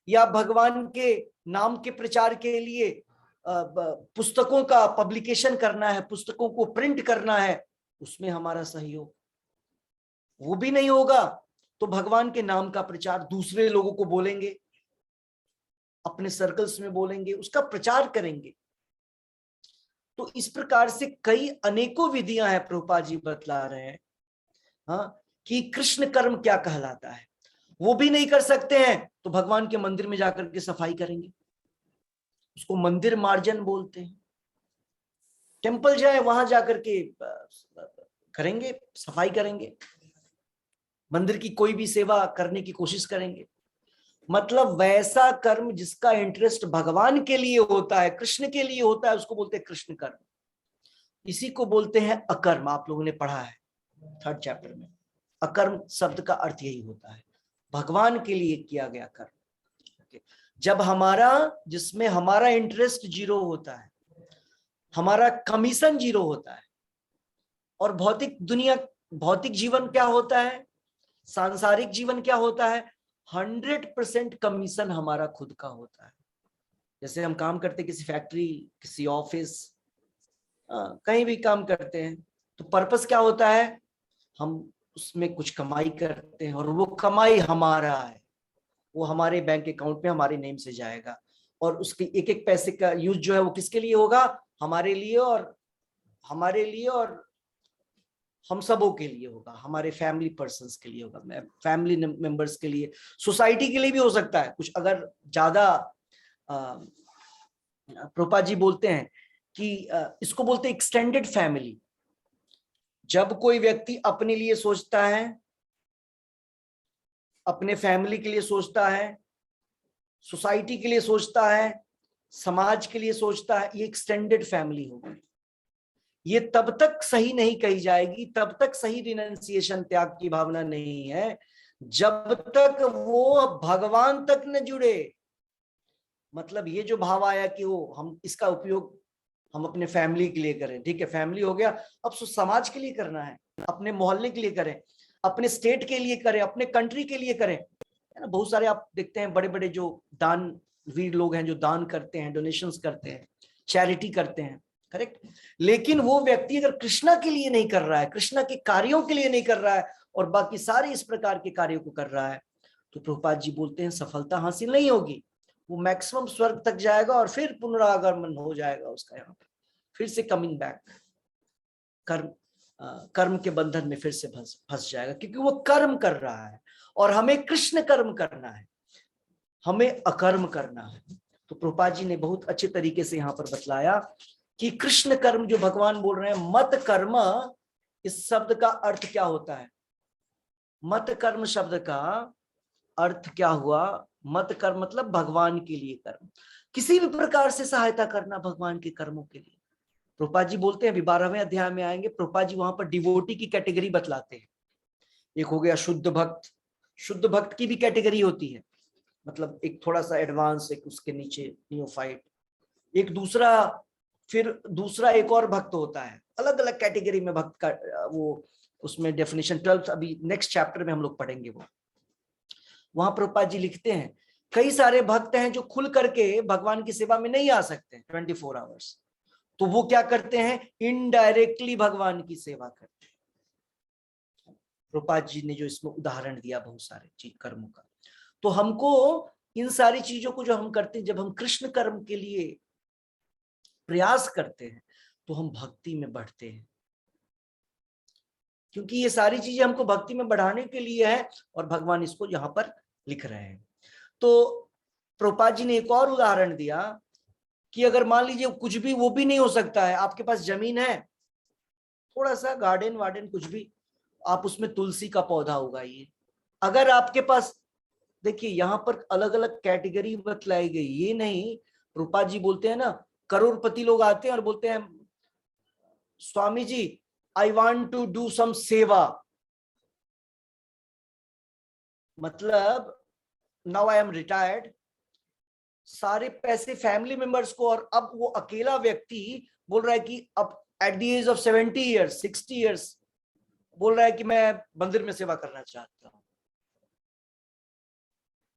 या भगवान के नाम के प्रचार के लिए पुस्तकों का पब्लिकेशन करना है, पुस्तकों को प्रिंट करना है, उसमें हमारा सहयोग। वो भी नहीं होगा तो भगवान के नाम का प्रचार दूसरे लोगों को बोलेंगे, अपने सर्कल्स में बोलेंगे, उसका प्रचार करेंगे। तो इस प्रकार से कई अनेकों विधियां हैं, प्रभुपाद जी बतला रहे हैं हाँ, कि कृष्ण कर्म क्या कहलाता है। वो भी नहीं कर सकते हैं तो भगवान के मंदिर में जाकर के सफाई करेंगे, उसको मंदिर मार्जन बोलते हैं। टेम्पल जाए, वहां जाकर के करेंगे, सफाई करेंगे, मंदिर की कोई भी सेवा करने की कोशिश करेंगे। मतलब वैसा कर्म जिसका इंटरेस्ट भगवान के लिए होता है, कृष्ण के लिए होता है, उसको बोलते हैं कृष्ण कर्म। इसी को बोलते हैं अकर्म। आप लोगों ने पढ़ा है 3rd चैप्टर में, अकर्म शब्द का अर्थ यही होता है, भगवान के लिए किया गया कर्म। जब जिसमें हमारा इंटरेस्ट 0 होता है, हमारा कमीशन 0 होता है, और भौतिक जीवन क्या होता है, सांसारिक जीवन क्या होता है, 100% कमीशन हमारा खुद का होता है। जैसे हम काम करते किसी फैक्ट्री, किसी ऑफिस, कहीं भी काम करते हैं, तो पर्पस क्या होता है, हम उसमें कुछ कमाई करते हैं और वो कमाई हमारा है, वो हमारे बैंक अकाउंट में हमारे नेम से जाएगा, और उसके एक एक पैसे का यूज जो है वो किसके लिए होगा, हमारे लिए और हम सबों के लिए होगा, हमारे फैमिली पर्सन्स के लिए होगा, फैमिली मेंबर्स के लिए, सोसाइटी के लिए भी हो सकता है कुछ। अगर ज्यादा प्रभुपाद जी बोलते हैं कि इसको बोलते हैं एक्सटेंडेड फैमिली। जब कोई व्यक्ति अपने लिए सोचता है, अपने फैमिली के लिए सोचता है, सोसाइटी के लिए सोचता है, समाज के लिए सोचता है, ये एक्सटेंडेड फैमिली होगी। ये तब तक सही नहीं कही जाएगी, तब तक सही रिनंसिएशन, त्याग की भावना नहीं है, जब तक वो भगवान तक न जुड़े। मतलब ये जो भाव आया कि वो हम इसका उपयोग हम अपने फैमिली के लिए करें, ठीक है, फैमिली हो गया, अब समाज के लिए करना है, अपने मोहल्ले के लिए करें, अपने स्टेट के लिए करें, अपने कंट्री के लिए करें, है ना। बहुत सारे आप देखते हैं बड़े बड़े जो दानवीर लोग हैं, जो दान करते हैं, डोनेशंस करते हैं, चैरिटी करते हैं, करेक्ट। लेकिन वो व्यक्ति अगर कृष्णा के लिए नहीं कर रहा है, कृष्णा के कार्यों के लिए नहीं कर रहा है, और बाकी सारे इस प्रकार के कार्यों को कर रहा है, तो प्रभुपाद जी बोलते हैं सफलता हासिल नहीं होगी। वो मैक्सिमम स्वर्ग तक जाएगा और फिर पुनरागमन हो जाएगा उसका, यहाँ पे फिर से कमिंग बैक, कर्म के बंधन में फिर से फंस जाएगा, क्योंकि वो कर्म कर रहा है और हमें कृष्ण कर्म करना है, हमें अकर्म करना है। तो प्रभुपाद जी ने बहुत अच्छे तरीके से यहाँ पर बतलाया कि कृष्ण कर्म जो भगवान बोल रहे हैं, मत कर्म, इस शब्द का अर्थ क्या होता है, मत कर्म शब्द का अर्थ क्या हुआ, मत कर्म मतलब भगवान के लिए कर्म, किसी भी प्रकार से सहायता करना भगवान के कर्मों के लिए। प्रभुपाद जी बोलते हैं, अभी 12वें अध्याय में आएंगे, प्रभुपाद जी वहां पर डिवोटी की कैटेगरी बतलाते हैं। एक हो गया शुद्ध भक्त, शुद्ध भक्त की भी कैटेगरी होती है, मतलब एक थोड़ा सा एडवांस, एक उसके नीचे नियोफाइट, एक दूसरा एक और भक्त होता है, अलग अलग कैटेगरी में भक्त का वो उसमें डेफिनेशन 12 अभी नेक्स्ट चैप्टर में हम लोग पढ़ेंगे। वो वहां प्रभुपाद जी लिखते हैं कई सारे भक्त हैं जो खुल करके भगवान की सेवा में नहीं आ सकते 24 आवर्स, तो वो क्या करते हैं, इनडायरेक्टली भगवान की सेवा करते हैं। प्रभुपाद जी ने जो इसमें उदाहरण दिया बहुत सारे चीज कर्मों का, तो हमको इन सारी चीजों को जो हम करते हैं, जब हम कृष्ण कर्म के लिए प्रयास करते हैं तो हम भक्ति में बढ़ते हैं, क्योंकि ये सारी चीजें हमको भक्ति में बढ़ाने के लिए है और भगवान इसको यहाँ पर लिख रहे हैं। तो प्रभुपाद जी ने एक और उदाहरण दिया कि अगर मान लीजिए कुछ भी वो भी नहीं हो सकता है, आपके पास जमीन है, थोड़ा सा गार्डन वार्डन कुछ भी, आप उसमें तुलसी का पौधा उगाइए। अगर आपके पास, देखिए यहाँ पर अलग अलग कैटेगरी बतलाई गई, ये नहीं प्रभुपाद जी बोलते हैं ना, करोड़पति लोग आते हैं और बोलते हैं Swami ji I want to do some seva, मतलब नाउ आई एम रिटायर्ड, सारे पैसे फैमिली मेंबर्स को, और अब वो अकेला व्यक्ति बोल रहा है कि अब at the age of 70 years 60 years बोल रहा है कि मैं मंदिर में सेवा करना चाहता हूं।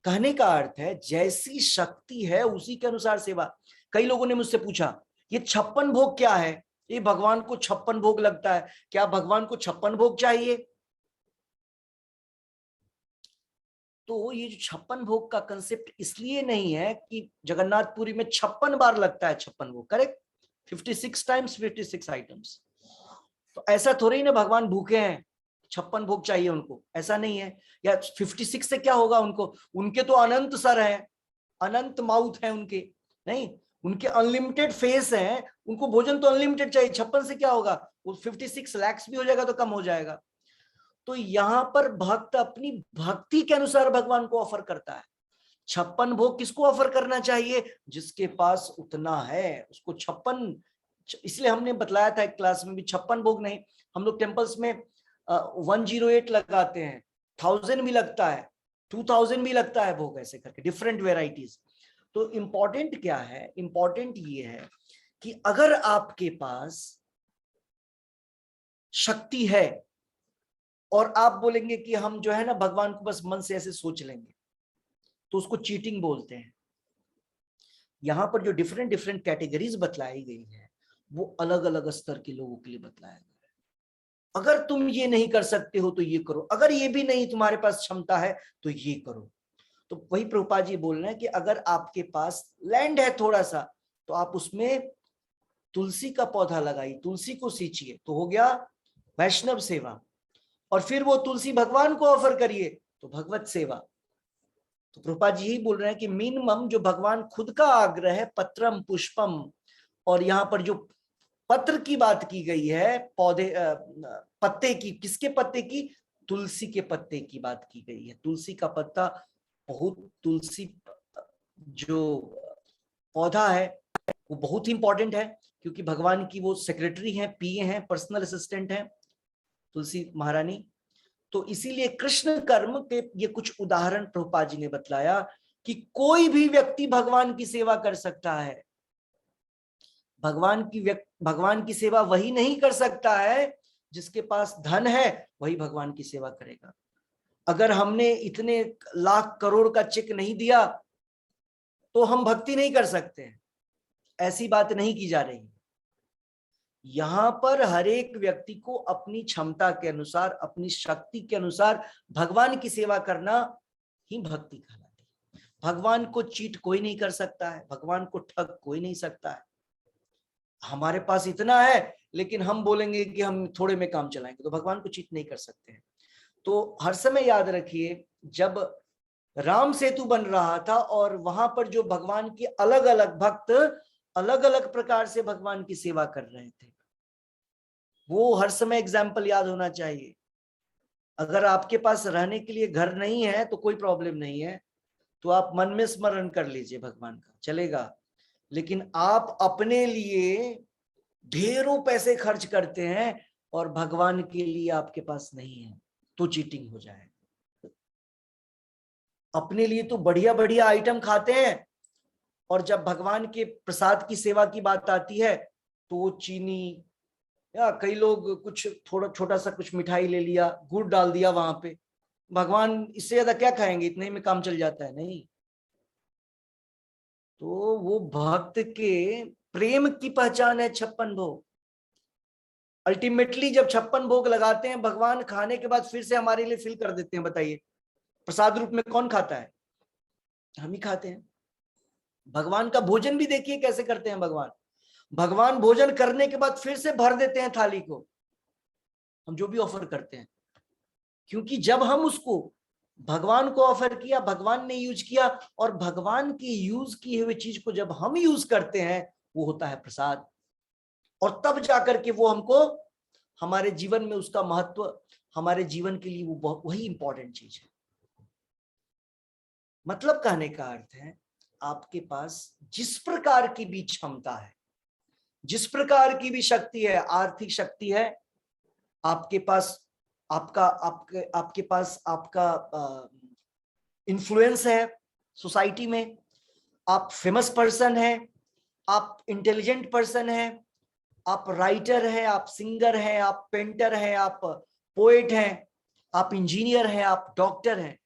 कहने का अर्थ है जैसी शक्ति है उसी के अनुसार सेवा। कई लोगों ने मुझसे पूछा ये 56 भोग क्या है, ये भगवान को 56 भोग लगता है, क्या भगवान को 56 भोग चाहिए? तो ये जो 56 भोग का कंसेप्ट इसलिए नहीं है कि जगन्नाथपुरी में 56 बार लगता है 56 भोग, करेक्ट, 56 टाइम्स 56 आइटम्स। तो ऐसा थोड़ी ना भगवान भूखे हैं 56 भोग चाहिए उनको, ऐसा नहीं है। या 56 से क्या होगा उनको, उनके तो अनंत सर हैं, अनंत माउथ है उनके, नहीं उनके अनलिमिटेड फेस हैं, उनको भोजन तो अनलिमिटेड चाहिए। 56 से क्या होगा, वो 56 लाख भी हो जाएगा तो कम हो जाएगा। तो यहां पर भक्त अपनी भक्ति के अनुसार भगवान को ऑफर करता है। 56 भोग किसको ऑफर करना चाहिए, जिसके पास उतना है उसको 56, इसलिए हमने बतलाया था एक क्लास में भी 56 भोग नहीं, हम लोग टेम्पल्स में 108 लगाते हैं, 1000 भी लगता है, 2000 भी लगता है भोग, ऐसे करके डिफरेंट वेराइटीज। तो इंपॉर्टेंट क्या है, इंपॉर्टेंट ये है कि अगर आपके पास शक्ति है और आप बोलेंगे कि हम जो है ना भगवान को बस मन से ऐसे सोच लेंगे, तो उसको चीटिंग बोलते हैं। यहां पर जो डिफरेंट डिफरेंट कैटेगरीज बतलाई गई है वो अलग अलग स्तर के लोगों के लिए बतलाया गया है। अगर तुम ये नहीं कर सकते हो तो ये करो, अगर ये भी नहीं तुम्हारे पास क्षमता है तो ये करो। तो वही प्रभुपाद जी बोल रहे हैं कि अगर आपके पास लैंड है थोड़ा सा तो आप उसमें तुलसी का पौधा लगाइए, तुलसी को सींचिए, तो हो गया वैष्णव सेवा। और फिर वो तुलसी भगवान को ऑफर करिए तो भगवत सेवा। तो प्रभुपाद जी ही बोल रहे हैं कि मिनिमम जो भगवान खुद का आग्रह है पत्रम पुष्पम, और यहाँ पर जो पत्र की बात की गई है, पौधे पत्ते की, किसके पत्ते की, तुलसी के पत्ते की बात की गई है। तुलसी का पत्ता बहुत, तुलसी जो पौधा है वो बहुत ही इंपॉर्टेंट है, क्योंकि भगवान की वो सेक्रेटरी हैं, पीए हैं, पर्सनल असिस्टेंट हैं तुलसी महारानी। तो इसीलिए कृष्ण कर्म के ये कुछ उदाहरण प्रभुपाद जी ने बतलाया कि कोई भी व्यक्ति भगवान की सेवा कर सकता है। भगवान की सेवा वही नहीं कर सकता है जिसके पास धन है, वही भगवान की सेवा करेगा। अगर हमने इतने लाख करोड़ का चेक नहीं दिया तो हम भक्ति नहीं कर सकते हैं, ऐसी बात नहीं की जा रही। यहां पर हर एक व्यक्ति को अपनी क्षमता के अनुसार, अपनी शक्ति के अनुसार भगवान की सेवा करना ही भक्ति कहलाती है। भगवान को चीट कोई नहीं कर सकता है, भगवान को ठग कोई नहीं सकता है। हमारे पास इतना है लेकिन हम बोलेंगे कि हम थोड़े में काम चलाएंगे, तो भगवान को चीट नहीं कर सकते हैं। तो हर समय याद रखिए, जब राम सेतु बन रहा था और वहां पर जो भगवान के अलग अलग भक्त अलग अलग प्रकार से भगवान की सेवा कर रहे थे, वो हर समय एग्जाम्पल याद होना चाहिए। अगर आपके पास रहने के लिए घर नहीं है तो कोई प्रॉब्लम नहीं है, तो आप मन में स्मरण कर लीजिए भगवान का, चलेगा। लेकिन आप अपने लिए ढेरों पैसे खर्च करते हैं और भगवान के लिए आपके पास नहीं है, तो चीटिंग हो जाएगा। अपने लिए तो बढ़िया बढ़िया आइटम खाते हैं और जब भगवान के प्रसाद की सेवा की बात आती है तो वो चीनी, या कई लोग कुछ थोड़ा छोटा सा कुछ मिठाई ले लिया, गुड़ डाल दिया वहां पे, भगवान इससे ज्यादा क्या खाएंगे, इतने में काम चल जाता है। नहीं, तो वो भक्त के प्रेम की पहचान है 56 भोग। अल्टीमेटली जब 56 भोग लगाते हैं भगवान, खाने के बाद फिर से हमारे लिए फिल कर देते हैं। बताइए प्रसाद रूप में कौन खाता है? हम ही खाते हैं। भगवान का भोजन भी देखिए कैसे करते हैं भगवान। भगवान भोजन करने के बाद फिर से भर देते हैं थाली को, हम जो भी ऑफर करते हैं। क्योंकि जब हम उसको भगवान को ऑफर किया, भगवान ने यूज किया, और भगवान की यूज किए हुए चीज को जब हम यूज करते हैं वो होता है प्रसाद। और तब जाकर के वो हमको हमारे जीवन में उसका महत्व, हमारे जीवन के लिए वो वही इंपॉर्टेंट चीज है। मतलब कहने का अर्थ है आपके पास जिस प्रकार की भी क्षमता है, जिस प्रकार की भी शक्ति है, आर्थिक शक्ति है आपके पास, आपके पास आपका इन्फ्लुएंस है सोसाइटी में, आप फेमस पर्सन है, आप इंटेलिजेंट पर्सन है, आप राइटर हैं, आप सिंगर हैं, आप पेंटर हैं, आप पोएट हैं, आप इंजीनियर हैं, आप डॉक्टर हैं।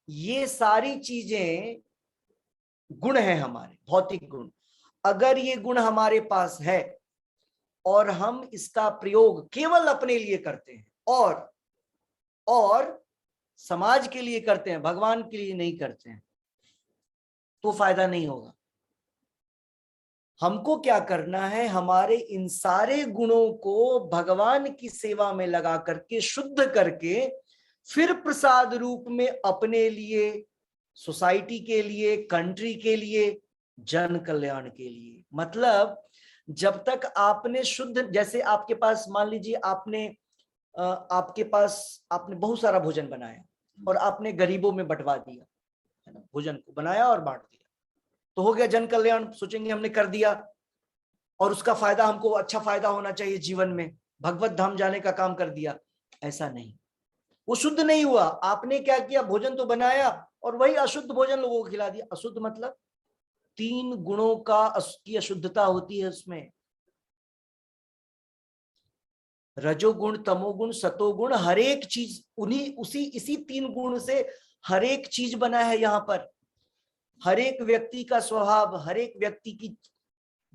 ये सारी चीजें गुण हैं हमारे, भौतिक गुण। अगर ये गुण हमारे पास है और हम इसका प्रयोग केवल अपने लिए करते हैं और समाज के लिए करते हैं, भगवान के लिए नहीं करते हैं, तो फायदा नहीं होगा। हमको क्या करना है? हमारे इन सारे गुणों को भगवान की सेवा में लगा करके, शुद्ध करके, फिर प्रसाद रूप में अपने लिए, सोसाइटी के लिए, कंट्री के लिए, जन कल्याण के लिए। मतलब जब तक आपने शुद्ध, जैसे आपके पास मान लीजिए आपने बहुत सारा भोजन बनाया और आपने गरीबों में बंटवा दिया, है ना, भोजन को बनाया और बांट दिया, तो हो गया जन कल्याण। सोचेंगे हमने कर दिया और उसका फायदा हमको, अच्छा फायदा होना चाहिए जीवन में, भगवत धाम जाने का काम कर दिया। ऐसा नहीं, वो शुद्ध नहीं हुआ। आपने क्या किया? भोजन तो बनाया और वही अशुद्ध भोजन लोगों को खिला दिया। अशुद्ध मतलब 3 गुणों की अशुद्धता होती है उसमें, रजोगुण, तमोगुण, सतोगुण। हर एक चीज इसी 3 गुण से हर एक चीज बना है। यहाँ पर हर एक व्यक्ति का स्वभाव, हर एक व्यक्ति की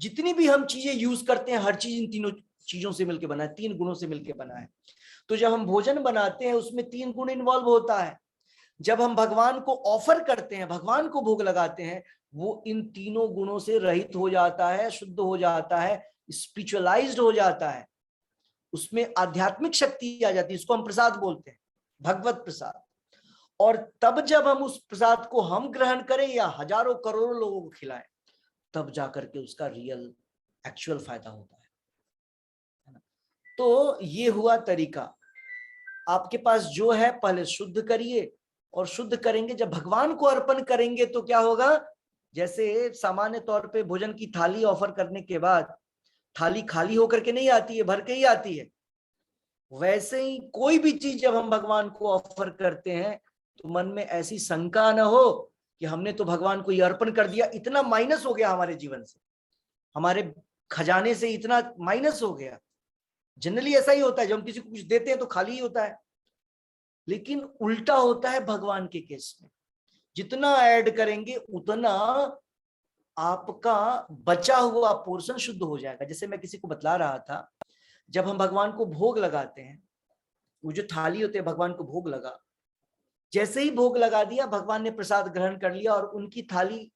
जितनी भी हम चीजें यूज करते हैं, हर चीज इन तीनों चीजों से मिलकर बना है, 3 गुणों से मिलकर बना है। तो जब हम भोजन बनाते हैं उसमें 3 गुण इन्वॉल्व होता है। जब हम भगवान को ऑफर करते हैं, भगवान को भोग लगाते हैं, वो इन तीनों गुणों से रहित हो जाता है, शुद्ध हो जाता है, स्पिरिचुअलाइज्ड हो जाता है, उसमें आध्यात्मिक शक्ति आ जाती है। इसको हम प्रसाद बोलते हैं, भगवत प्रसाद। और तब जब हम उस प्रसाद को हम ग्रहण करें या हजारों करोड़ों लोगों को खिलाएं, तब जाकर के उसका रियल एक्चुअल फायदा होता है ना। तो ये हुआ तरीका। आपके पास जो है पहले शुद्ध करिए, और शुद्ध करेंगे जब भगवान को अर्पण करेंगे तो क्या होगा? जैसे सामान्य तौर पे भोजन की थाली ऑफर करने के बाद थाली खाली होकर के नहीं आती है, भर के ही आती है। वैसे ही कोई भी चीज जब हम भगवान को ऑफर करते हैं तो मन में ऐसी शंका न हो कि हमने तो भगवान को ये अर्पण कर दिया, इतना माइनस हो गया हमारे जीवन से, हमारे खजाने से इतना माइनस हो गया। जनरली ऐसा ही होता है, जब हम किसी को कुछ देते हैं तो खाली ही होता है। लेकिन उल्टा होता है भगवान के केस में, जितना ऐड करेंगे उतना आपका बचा हुआ पोर्शन शुद्ध हो जाएगा। जैसे मैं किसी को बतला रहा था, जब हम भगवान को भोग लगाते हैं, वो जो थाली होते हैं भगवान को भोग लगा, जैसे ही भोग लगा दिया, भगवान ने प्रसाद ग्रहण कर लिया और उनकी थाली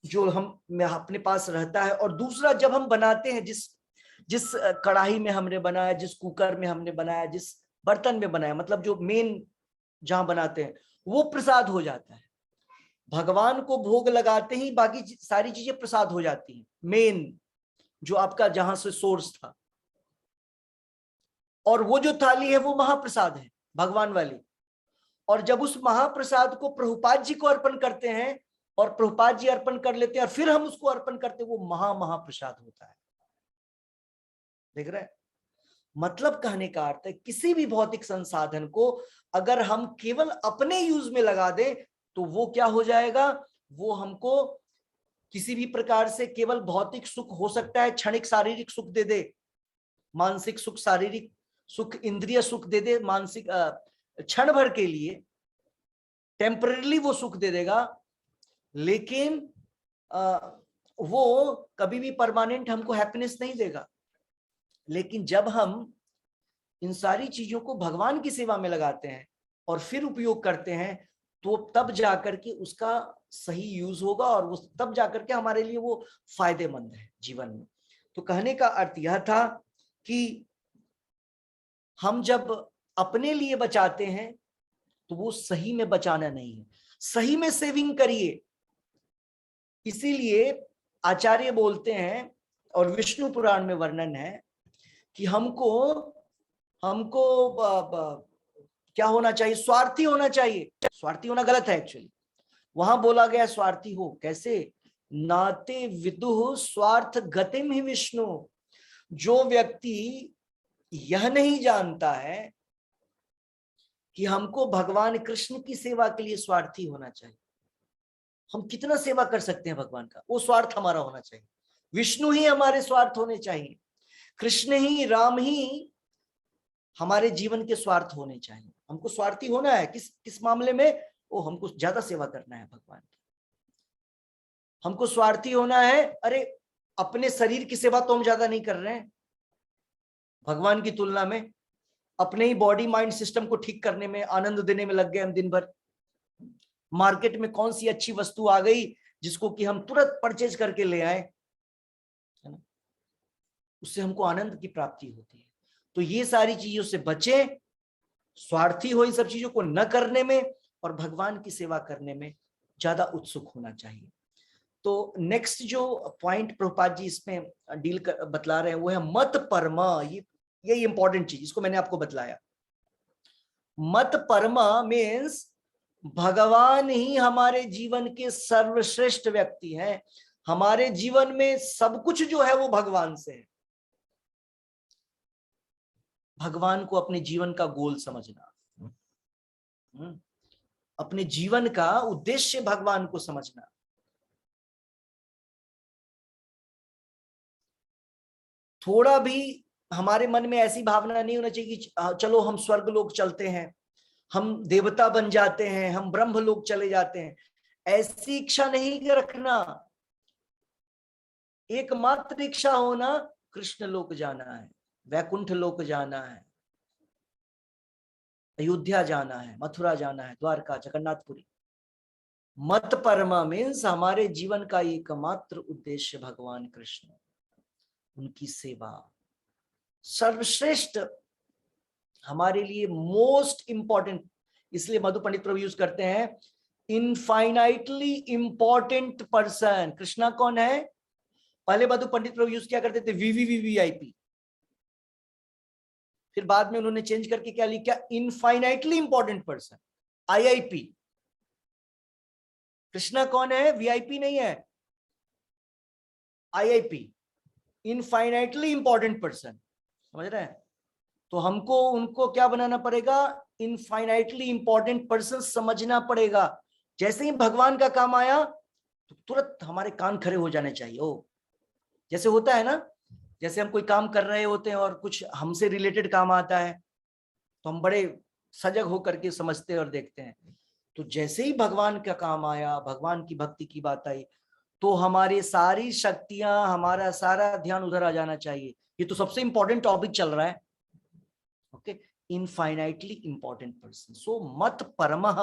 जो हम अपने पास रहता है। और दूसरा, जब हम बनाते हैं, जिस कढ़ाई में हमने बनाया, जिस कुकर में हमने बनाया, जिस बर्तन में बनाया, मतलब जो मेन जहां बनाते हैं, वो प्रसाद हो जाता है। भगवान को भोग लगाते ही बाकी सारी चीजें प्रसाद हो जाती हैं, मेन जो आपका जहां से सोर्स था। और वो जो थाली है वो महाप्रसाद है, भगवान वाली। और जब उस महाप्रसाद को प्रभुपाद जी को अर्पण करते हैं और प्रभुपाद जी अर्पण कर लेते हैं और फिर हम उसको अर्पण करते हैं, वो महाप्रसाद होता है। देख रहे हैं? मतलब कहने का अर्थ है, किसी भी भौतिक संसाधन को अगर हम केवल अपने यूज में लगा दें तो वो क्या हो जाएगा? वो हमको किसी भी प्रकार से केवल भौतिक सुख हो सकता है, क्षणिक शारीरिक सुख दे दे, मानसिक सुख, शारीरिक सुख, इंद्रिय सुख दे दे, मानसिक क्षण भर के लिए टेम्पररीली वो सुख दे देगा। लेकिन वो कभी भी परमानेंट हमको हैप्पीनेस नहीं देगा। लेकिन जब हम इन सारी चीजों को भगवान की सेवा में लगाते हैं और फिर उपयोग करते हैं, तो तब जाकर के उसका सही यूज होगा और वो तब जाकर के हमारे लिए वो फायदेमंद है जीवन में। तो कहने का अर्थ यह था कि हम जब अपने लिए बचाते हैं तो वो सही में बचाना नहीं है, सही में सेविंग करिए। इसीलिए आचार्य बोलते हैं और विष्णु पुराण में वर्णन है कि हमको क्या होना चाहिए, स्वार्थी होना चाहिए। स्वार्थी होना गलत है एक्चुअली, वहां बोला गया स्वार्थी हो कैसे, नाते विदुः स्वार्थ गतिम ही विष्णु। जो व्यक्ति यह नहीं जानता है कि हमको भगवान कृष्ण की सेवा के लिए स्वार्थी होना चाहिए, हम कितना सेवा कर सकते हैं भगवान का, वो स्वार्थ हमारा होना चाहिए। विष्णु ही हमारे स्वार्थ होने चाहिए, कृष्ण ही, राम ही हमारे जीवन के स्वार्थ होने चाहिए। हमको स्वार्थी होना है किस मामले में, वो हमको ज्यादा सेवा करना है भगवान की। हमको स्वार्थी होना है, अरे अपने शरीर की सेवा तो हम ज्यादा नहीं कर रहे हैं भगवान की तुलना में, अपने ही बॉडी माइंड सिस्टम को ठीक करने में, आनंद देने में लग गए हम दिन भर। मार्केट में कौन सी अच्छी वस्तु आ गई जिसको कि हम तुरंत परचेज करके ले आए, है ना, उससे हमको आनंद की प्राप्ति होती है। तो ये सारी चीजों से बचें, स्वार्थी हो इन सब चीजों को न करने में और भगवान की सेवा करने में ज्यादा उत्सुक होना चाहिए। तो नेक्स्ट जो पॉइंट प्रभुपाद जी इसमें बतला रहे हैं वो है मत परमा। ये इंपॉर्टेंट चीज, इसको मैंने आपको बतलाया। मत परमा मीन्स भगवान ही हमारे जीवन के सर्वश्रेष्ठ व्यक्ति हैं। हमारे जीवन में सब कुछ जो है वो भगवान से है। भगवान को अपने जीवन का गोल समझना, अपने जीवन का उद्देश्य भगवान को समझना। थोड़ा भी हमारे मन में ऐसी भावना नहीं होना चाहिए कि चलो हम स्वर्ग लोक चलते हैं, हम देवता बन जाते हैं, हम ब्रह्म लोक चले जाते हैं। ऐसी इच्छा नहीं रखना। एकमात्र इच्छा होना कृष्ण लोक जाना है, वैकुंठ लोक जाना है, अयोध्या जाना है, मथुरा जाना है, द्वारका, जगन्नाथपुरी। मत परमा मीन्स हमारे जीवन का एकमात्र उद्देश्य भगवान कृष्ण, उनकी सेवा सर्वश्रेष्ठ, हमारे लिए मोस्ट इंपॉर्टेंट। इसलिए मधु पंडित प्रभु यूज करते हैं इनफाइनाइटली इंपॉर्टेंट पर्सन। कृष्णा कौन है? पहले मधु पंडित प्रभु यूज क्या करते थे, वीवीवीवीआईपी, फिर बाद में उन्होंने चेंज करके क्या लिखा, infinitely important person, IIP. Krishna कौन है? वीआईपी नहीं है, आईआईपी, इनफाइनाइटली इंपॉर्टेंट पर्सन। समझ रहे हैं? तो हमको उनको क्या बनाना पड़ेगा, इनफाइनाइटली इंपॉर्टेंट पर्सन समझना पड़ेगा। जैसे ही भगवान का काम आया तो तुरंत हमारे कान खड़े हो जाने चाहिए। ओ, जैसे होता है ना, जैसे हम कोई काम कर रहे होते हैं और कुछ हमसे रिलेटेड काम आता है तो हम बड़े सजग होकर के समझते हैं और देखते हैं। तो जैसे ही भगवान का काम आया, भगवान की भक्ति की बात आई, तो हमारी सारी शक्तियां, हमारा सारा ध्यान उधर आ जाना चाहिए। ये तो सबसे इंपॉर्टेंट टॉपिक चल रहा है। Okay, infinitely important person. So मत परमः,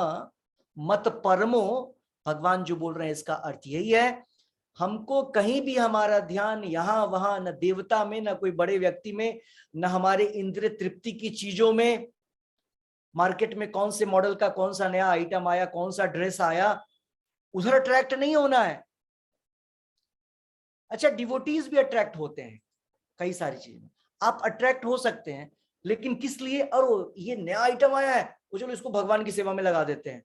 मत परमो, भगवान जो बोल रहे हैं इसका अर्थ यही है, हमको कहीं भी हमारा ध्यान यहाँ वहां, न देवता में, न कोई बड़े व्यक्ति में, न हमारे इंद्रिय तृप्ति की चीजों में, मार्केट में कौन से मॉडल का कौन सा नया आइटम आया, कौन सा ड्रेस आया, उधर अट्रैक्ट नहीं होना है। अच्छा, डिवोटीज भी अट्रैक्ट होते हैं कई सारी चीजें, आप अट्रैक्ट हो सकते हैं, लेकिन किस लिए? और ये नया आइटम आया है, वो चलो इसको भगवान की सेवा में लगा देते हैं।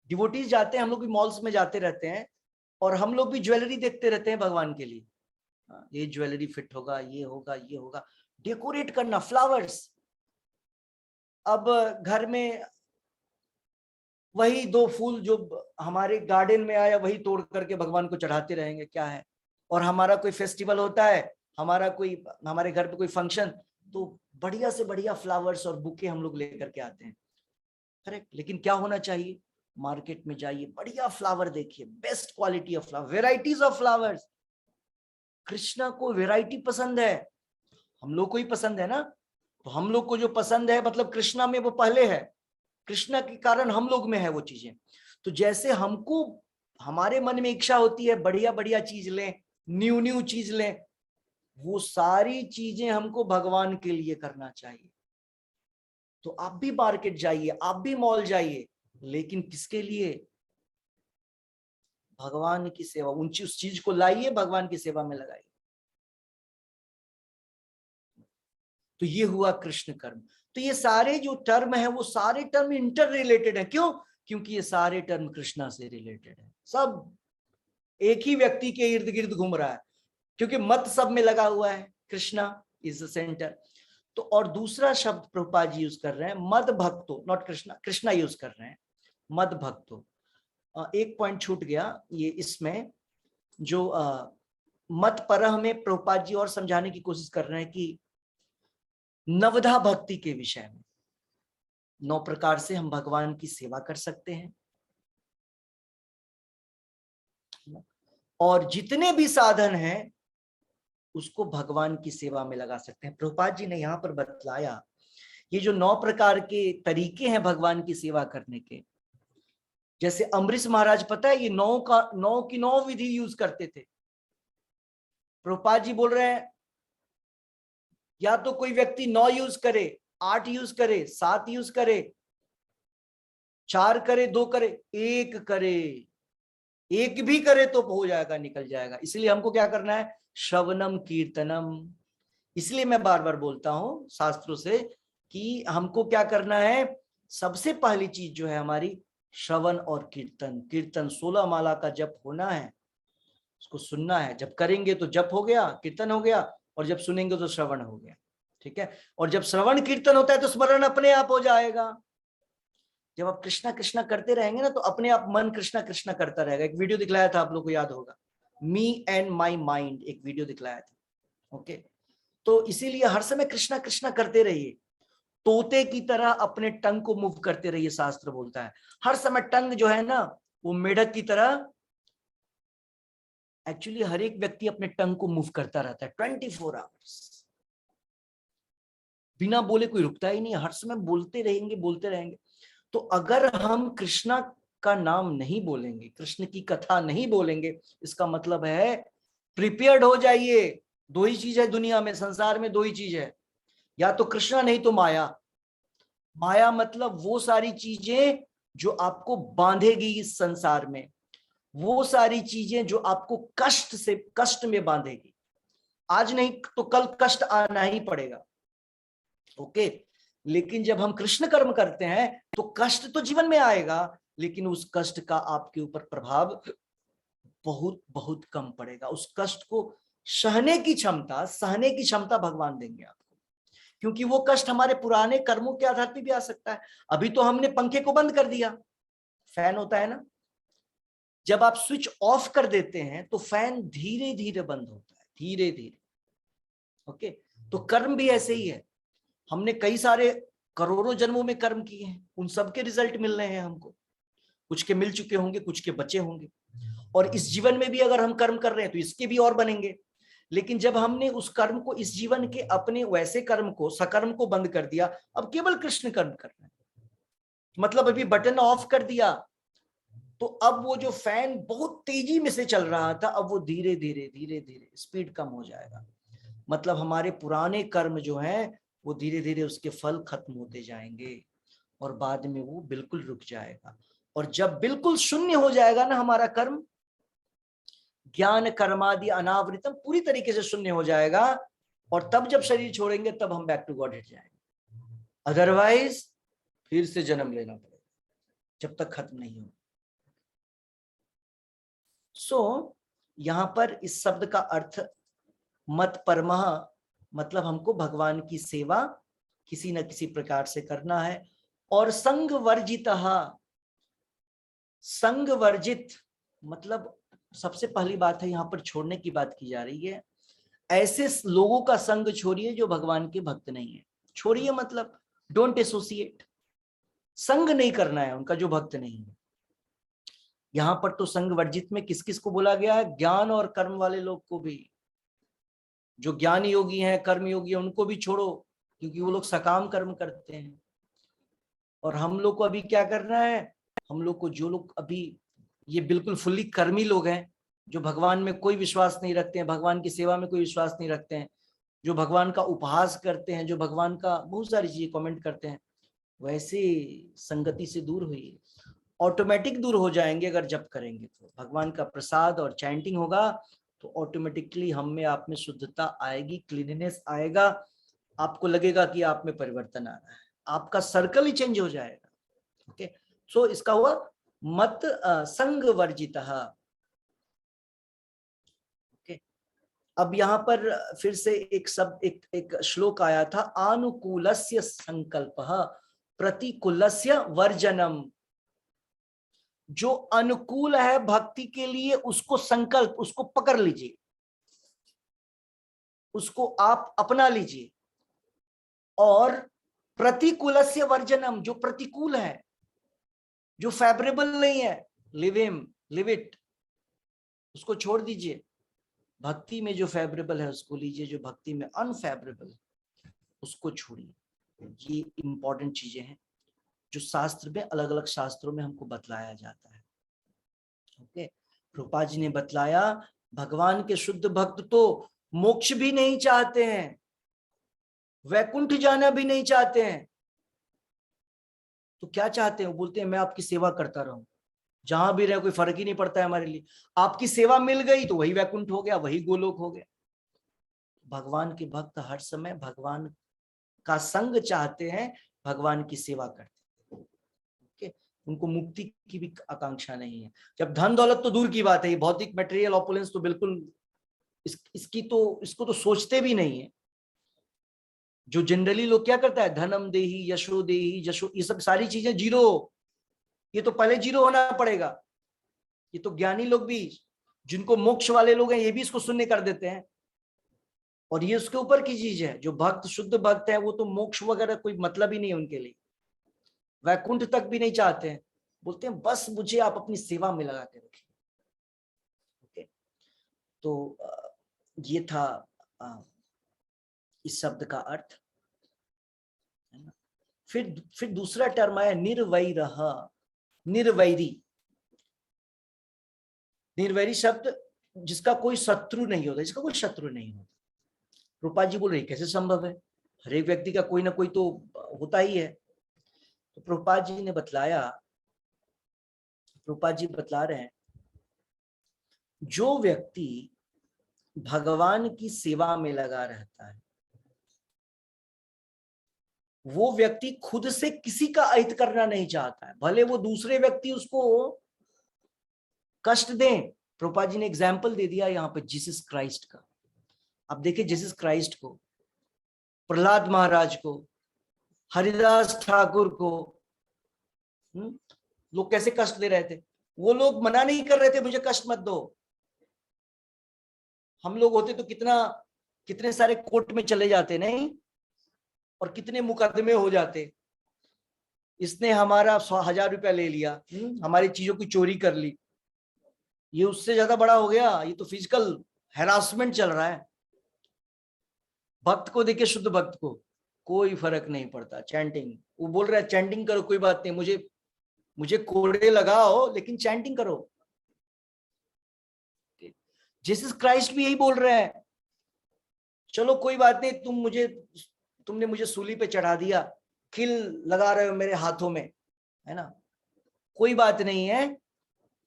डिवोटीज जाते हैं, हम लोग भी मॉल्स में जाते रहते हैं और हम लोग भी ज्वेलरी देखते रहते हैं भगवान के लिए। ये ज्वेलरी फिट होगा, ये होगा, ये होगा, डेकोरेट करना, फ्लावर्स। अब घर में वही 2 फूल जो हमारे गार्डन में आया वही तोड़ करके भगवान को चढ़ाते रहेंगे, क्या है? और हमारा कोई फेस्टिवल होता है, हमारे घर पे कोई फंक्शन, तो बढ़िया से बढ़िया फ्लावर्स और बुके हम लोग लेकर के आते हैं। करेक्ट। लेकिन क्या होना चाहिए, मार्केट में जाइए, बढ़िया फ्लावर देखिए, best quality of flower, varieties of flowers. Krishna को वैरायटी पसंद है, हम लोग को ही पसंद है ना, तो हम लोग को जो पसंद है मतलब कृष्णा में वो पहले है, कृष्णा के कारण हम लोग में है वो चीजें। तो जैसे हमको हमारे मन में इच्छा होती है बढ़िया बढ़िया चीज लें, न्यू न्यू चीज लें, वो सारी चीजें हमको भगवान के लिए करना चाहिए। तो आप भी मार्केट जाइए, आप भी मॉल जाइए, लेकिन किसके लिए? भगवान की सेवा। उस चीज को लाइए, भगवान की सेवा में लगाइए। तो ये हुआ कृष्ण कर्म। तो ये सारे जो टर्म है वो सारे टर्म इंटर रिलेटेड है। क्यों? क्योंकि ये सारे टर्म कृष्णा से रिलेटेड है। सब एक ही व्यक्ति के इर्द गिर्द घूम रहा है, क्योंकि मत सब में लगा हुआ है, कृष्णा इज द सेंटर। तो और दूसरा शब्द प्रभुपाद जी यूज कर रहे हैं, मद भक्तो, नॉट कृष्णा, कृष्णा यूज कर रहे हैं, मद भक्तो। एक पॉइंट छूट गया ये इसमें, जो मत परह में प्रभुपाद जी और समझाने की कोशिश कर रहे हैं कि नवधा भक्ति के विषय में 9 प्रकार से हम भगवान की सेवा कर सकते हैं, और जितने भी साधन हैं उसको भगवान की सेवा में लगा सकते हैं। प्रभुपाद जी ने यहाँ पर बतलाया ये जो 9 प्रकार के तरीके हैं भगवान की सेवा करने के, जैसे अम्बरीश महाराज, पता है ये 9 की 9 विधि यूज करते थे। प्रभुपाद जी बोल रहे हैं या तो कोई व्यक्ति 9 यूज करे, 8 यूज करे, 7 यूज करे, 4 करे, 2 करे, 1 करे, 1 भी करे तो हो जाएगा, निकल जाएगा। इसलिए हमको क्या करना है? श्रवणम कीर्तनम। इसलिए मैं बार बार बोलता हूं शास्त्रों से कि हमको क्या करना है, सबसे पहली चीज जो है हमारी श्रवण और कीर्तन। कीर्तन 16 माला का जप होना है, उसको सुनना है। जब करेंगे तो जप हो गया, कीर्तन हो गया, और जब सुनेंगे तो श्रवण हो गया। ठीक है? और जब श्रवण कीर्तन होता है तो स्मरण अपने आप हो जाएगा। जब आप कृष्णा कृष्णा करते रहेंगे ना तो अपने आप मन कृष्णा कृष्णा करता रहेगा। एक वीडियो दिखलाया था, आप लोग को याद होगा, मी एंड माई माइंड, एक वीडियो दिखलाया था। ओके, तो इसीलिए हर समय कृष्णा कृष्णा करते रहिए, तोते की तरह अपने टंग को मूव करते रहिए। शास्त्र बोलता है हर समय टंग जो है ना वो मेढक की तरह, एक्चुअली हर एक व्यक्ति अपने टंग को मूव करता रहता है 24 आवर्स, बिना बोले कोई रुकता ही नहीं, हर समय बोलते रहेंगे बोलते रहेंगे। तो अगर हम कृष्णा का नाम नहीं बोलेंगे, कृष्ण की कथा नहीं बोलेंगे, इसका मतलब है प्रिपेयर्ड हो जाइए। 2 ही चीज है दुनिया में, संसार में 2 ही चीज है, या तो कृष्णा नहीं तो माया। माया मतलब वो सारी चीजें जो आपको बांधेगी इस संसार में, वो सारी चीजें जो आपको कष्ट में बांधेगी। आज नहीं तो कल कष्ट आना ही पड़ेगा। ओके, लेकिन जब हम कृष्ण कर्म करते हैं तो कष्ट तो जीवन में आएगा, लेकिन उस कष्ट का आपके ऊपर प्रभाव बहुत बहुत कम पड़ेगा। उस कष्ट को सहने की क्षमता भगवान देंगे आपको, क्योंकि वो कष्ट हमारे पुराने कर्मों के आधार पर भी आ सकता है। अभी तो हमने पंखे को बंद कर दिया, फैन होता है ना, जब आप स्विच ऑफ कर देते हैं तो फैन धीरे धीरे बंद होता है, धीरे धीरे। ओके, तो कर्म भी ऐसे ही है। हमने कई सारे करोड़ों जन्मों में कर्म किए हैं, उन सबके रिजल्ट मिल रहे हैं हमको। कुछ के मिल चुके होंगे, कुछ के बचे होंगे, और इस जीवन में भी अगर हम कर्म कर रहे हैं तो इसके भी और बनेंगे। लेकिन जब हमने उस कर्म को, इस जीवन के अपने वैसे कर्म को, सकर्म को बंद कर दिया, अब केवल कृष्ण कर्म कर रहे हैं, मतलब अभी बटन ऑफ कर दिया, तो अब वो जो फैन बहुत तेजी में से चल रहा था, अब वो धीरे धीरे स्पीड कम हो जाएगा। मतलब हमारे पुराने कर्म जो हैं वो धीरे धीरे उसके फल खत्म होते जाएंगे, और बाद में वो बिल्कुल रुक जाएगा। और जब बिल्कुल शून्य हो जाएगा ना हमारा कर्म, ज्ञान कर्मादि अनावृतम, पूरी तरीके से शून्य हो जाएगा, और तब जब शरीर छोड़ेंगे तब हम बैक टू गॉड हेड जाएंगे। अदरवाइज फिर से जन्म लेना पड़ेगा जब तक खत्म नहीं हो। यहां पर इस शब्द का अर्थ मत परमः, मतलब हमको भगवान की सेवा किसी न किसी प्रकार से करना है। और संग वर्जितः, संग वर्जित मतलब सबसे पहली बात है यहां पर छोड़ने की बात की जा रही है। ऐसे लोगों का संग छोड़िए जो भगवान के भक्त नहीं है। छोड़िए मतलब डोंट एसोसिएट, संग नहीं करना है उनका जो भक्त नहीं है। यहाँ पर तो संग वर्जित में किस किस को बोला गया है? ज्ञान और कर्म वाले लोग को भी। जो ज्ञान योगी हैं, कर्म योगी हैं, उनको भी छोड़ो, क्योंकि वो लोग सकाम कर्म करते हैं। और हम लोग को अभी क्या करना है? हम लोग को, जो लोग अभी ये बिल्कुल फुल्ली कर्मी लोग हैं, जो भगवान में कोई विश्वास नहीं रखते हैं, भगवान की सेवा में कोई विश्वास नहीं रखते हैं, जो भगवान का उपहास करते हैं, जो भगवान का बहुत सारी चीजें कमेंट करते हैं, वैसे संगति से दूर हुई, ऑटोमेटिक दूर हो जाएंगे अगर जप करेंगे तो। भगवान का प्रसाद और चैंटिंग होगा तो ऑटोमेटिकली हम में, आप में शुद्धता आएगी, क्लीननेस आएगा, आपको लगेगा कि आप में परिवर्तन आ रहा है, आपका सर्कल ही चेंज हो जाएगा। ओके, सो इसका हुआ मत संग वर्जितः। ओके, अब यहाँ पर फिर से एक शब्द, एक श्लोक आया था, अनुकूलस्य संकल्पः प्रतिकूलस्य वर्जनम। जो अनुकूल है भक्ति के लिए, उसको संकल्प, उसको पकड़ लीजिए, उसको आप अपना लीजिए, और प्रतिकूलस्य वर्जनम, जो प्रतिकूल है, जो फेवरेबल नहीं है, लिव इट, उसको छोड़ दीजिए। भक्ति में जो फेवरेबल है उसको लीजिए, जो भक्ति में अनफेवरेबल है उसको छोड़िए। ये इंपॉर्टेंट चीजें हैं जो शास्त्र में, अलग अलग शास्त्रों में हमको बतलाया जाता है। ओके, प्रभुपाद जी ने बतलाया, भगवान के शुद्ध भक्त तो मोक्ष भी नहीं चाहते हैं, वैकुंठ जाना भी नहीं चाहते हैं। तो क्या चाहते हैं? वो बोलते हैं मैं आपकी सेवा करता रहूं, जहां भी रहे कोई फर्क ही नहीं पड़ता है हमारे लिए, आपकी सेवा मिल गई तो वही वैकुंठ हो गया, वही गोलोक हो गया। भगवान के भक्त हर समय भगवान का संग चाहते हैं, भगवान की सेवा करते हैं। ओके, उनको मुक्ति की भी आकांक्षा नहीं है। जब धन दौलत तो दूर की बात है, ये भौतिक मटेरियल ऑपुलेंस तो बिल्कुल इसको तो सोचते भी नहीं है। जो जनरली लोग क्या करता है, धनम देही यशो देही जशो, ये सब सारी चीजें जीरो, ये तो पहले जीरो होना पड़ेगा। ये तो ज्ञानी लोग भी, जिनको मोक्ष वाले लोग हैं, ये भी इसको शून्य कर देते हैं, और ये उसके ऊपर की चीज है। जो भक्त, शुद्ध भक्त है, वो तो मोक्ष वगैरह कोई मतलब ही नहीं है उनके लिए, वैकुंठ तक भी नहीं चाहते हैं, बोलते हैं बस मुझे आप अपनी सेवा में लगा के रखिए। ओके, तो ये था इस शब्द का अर्थ। फिर दूसरा टर्म आया निर्वैरः, निर्वैरी। निर्वैरी शब्द, जिसका कोई शत्रु नहीं होता, जिसका कोई शत्रु नहीं होता। रूपा जी बोल रही कैसे संभव है, हर एक व्यक्ति का कोई ना कोई तो होता ही है। तो प्रभुपाद जी ने बतलाया, प्रभुपाद जी बतला रहे हैं, जो व्यक्ति भगवान की सेवा में लगा रहता है, वो व्यक्ति खुद से किसी का अहित करना नहीं चाहता है, भले वो दूसरे व्यक्ति उसको कष्ट दें। प्रभुपाद जी ने एग्जाम्पल दे दिया यहाँ पे जीसस क्राइस्ट का। आप देखिए जीसस क्राइस्ट को, प्रहलाद महाराज को, हरिदास ठाकुर को, लोग कैसे कष्ट दे रहे थे। वो लोग मना नहीं कर रहे थे मुझे कष्ट मत दो। हम लोग होते तो कितने सारे कोर्ट में चले जाते नहीं, और कितने मुकदमे हो जाते। इसने हमारा 1000 रुपया ले लिया, हमारी चीजों की चोरी कर ली, ये उससे ज्यादा बड़ा हो गया, ये तो फिजिकल हैरासमेंट चल रहा है। भक्त को देखिए, शुद्ध भक्त को कोई फर्क नहीं पड़ता। चैंटिंग, वो बोल रहा है चैंटिंग करो, कोई बात नहीं, मुझे कोड़े लगाओ लेकिन चैंटिंग करो। जीसस क्राइस्ट भी यही बोल रहे हैं, चलो कोई बात नहीं, तुमने मुझे सूली पे चढ़ा दिया, खिल लगा रहे हो मेरे हाथों में, है ना, कोई बात नहीं है।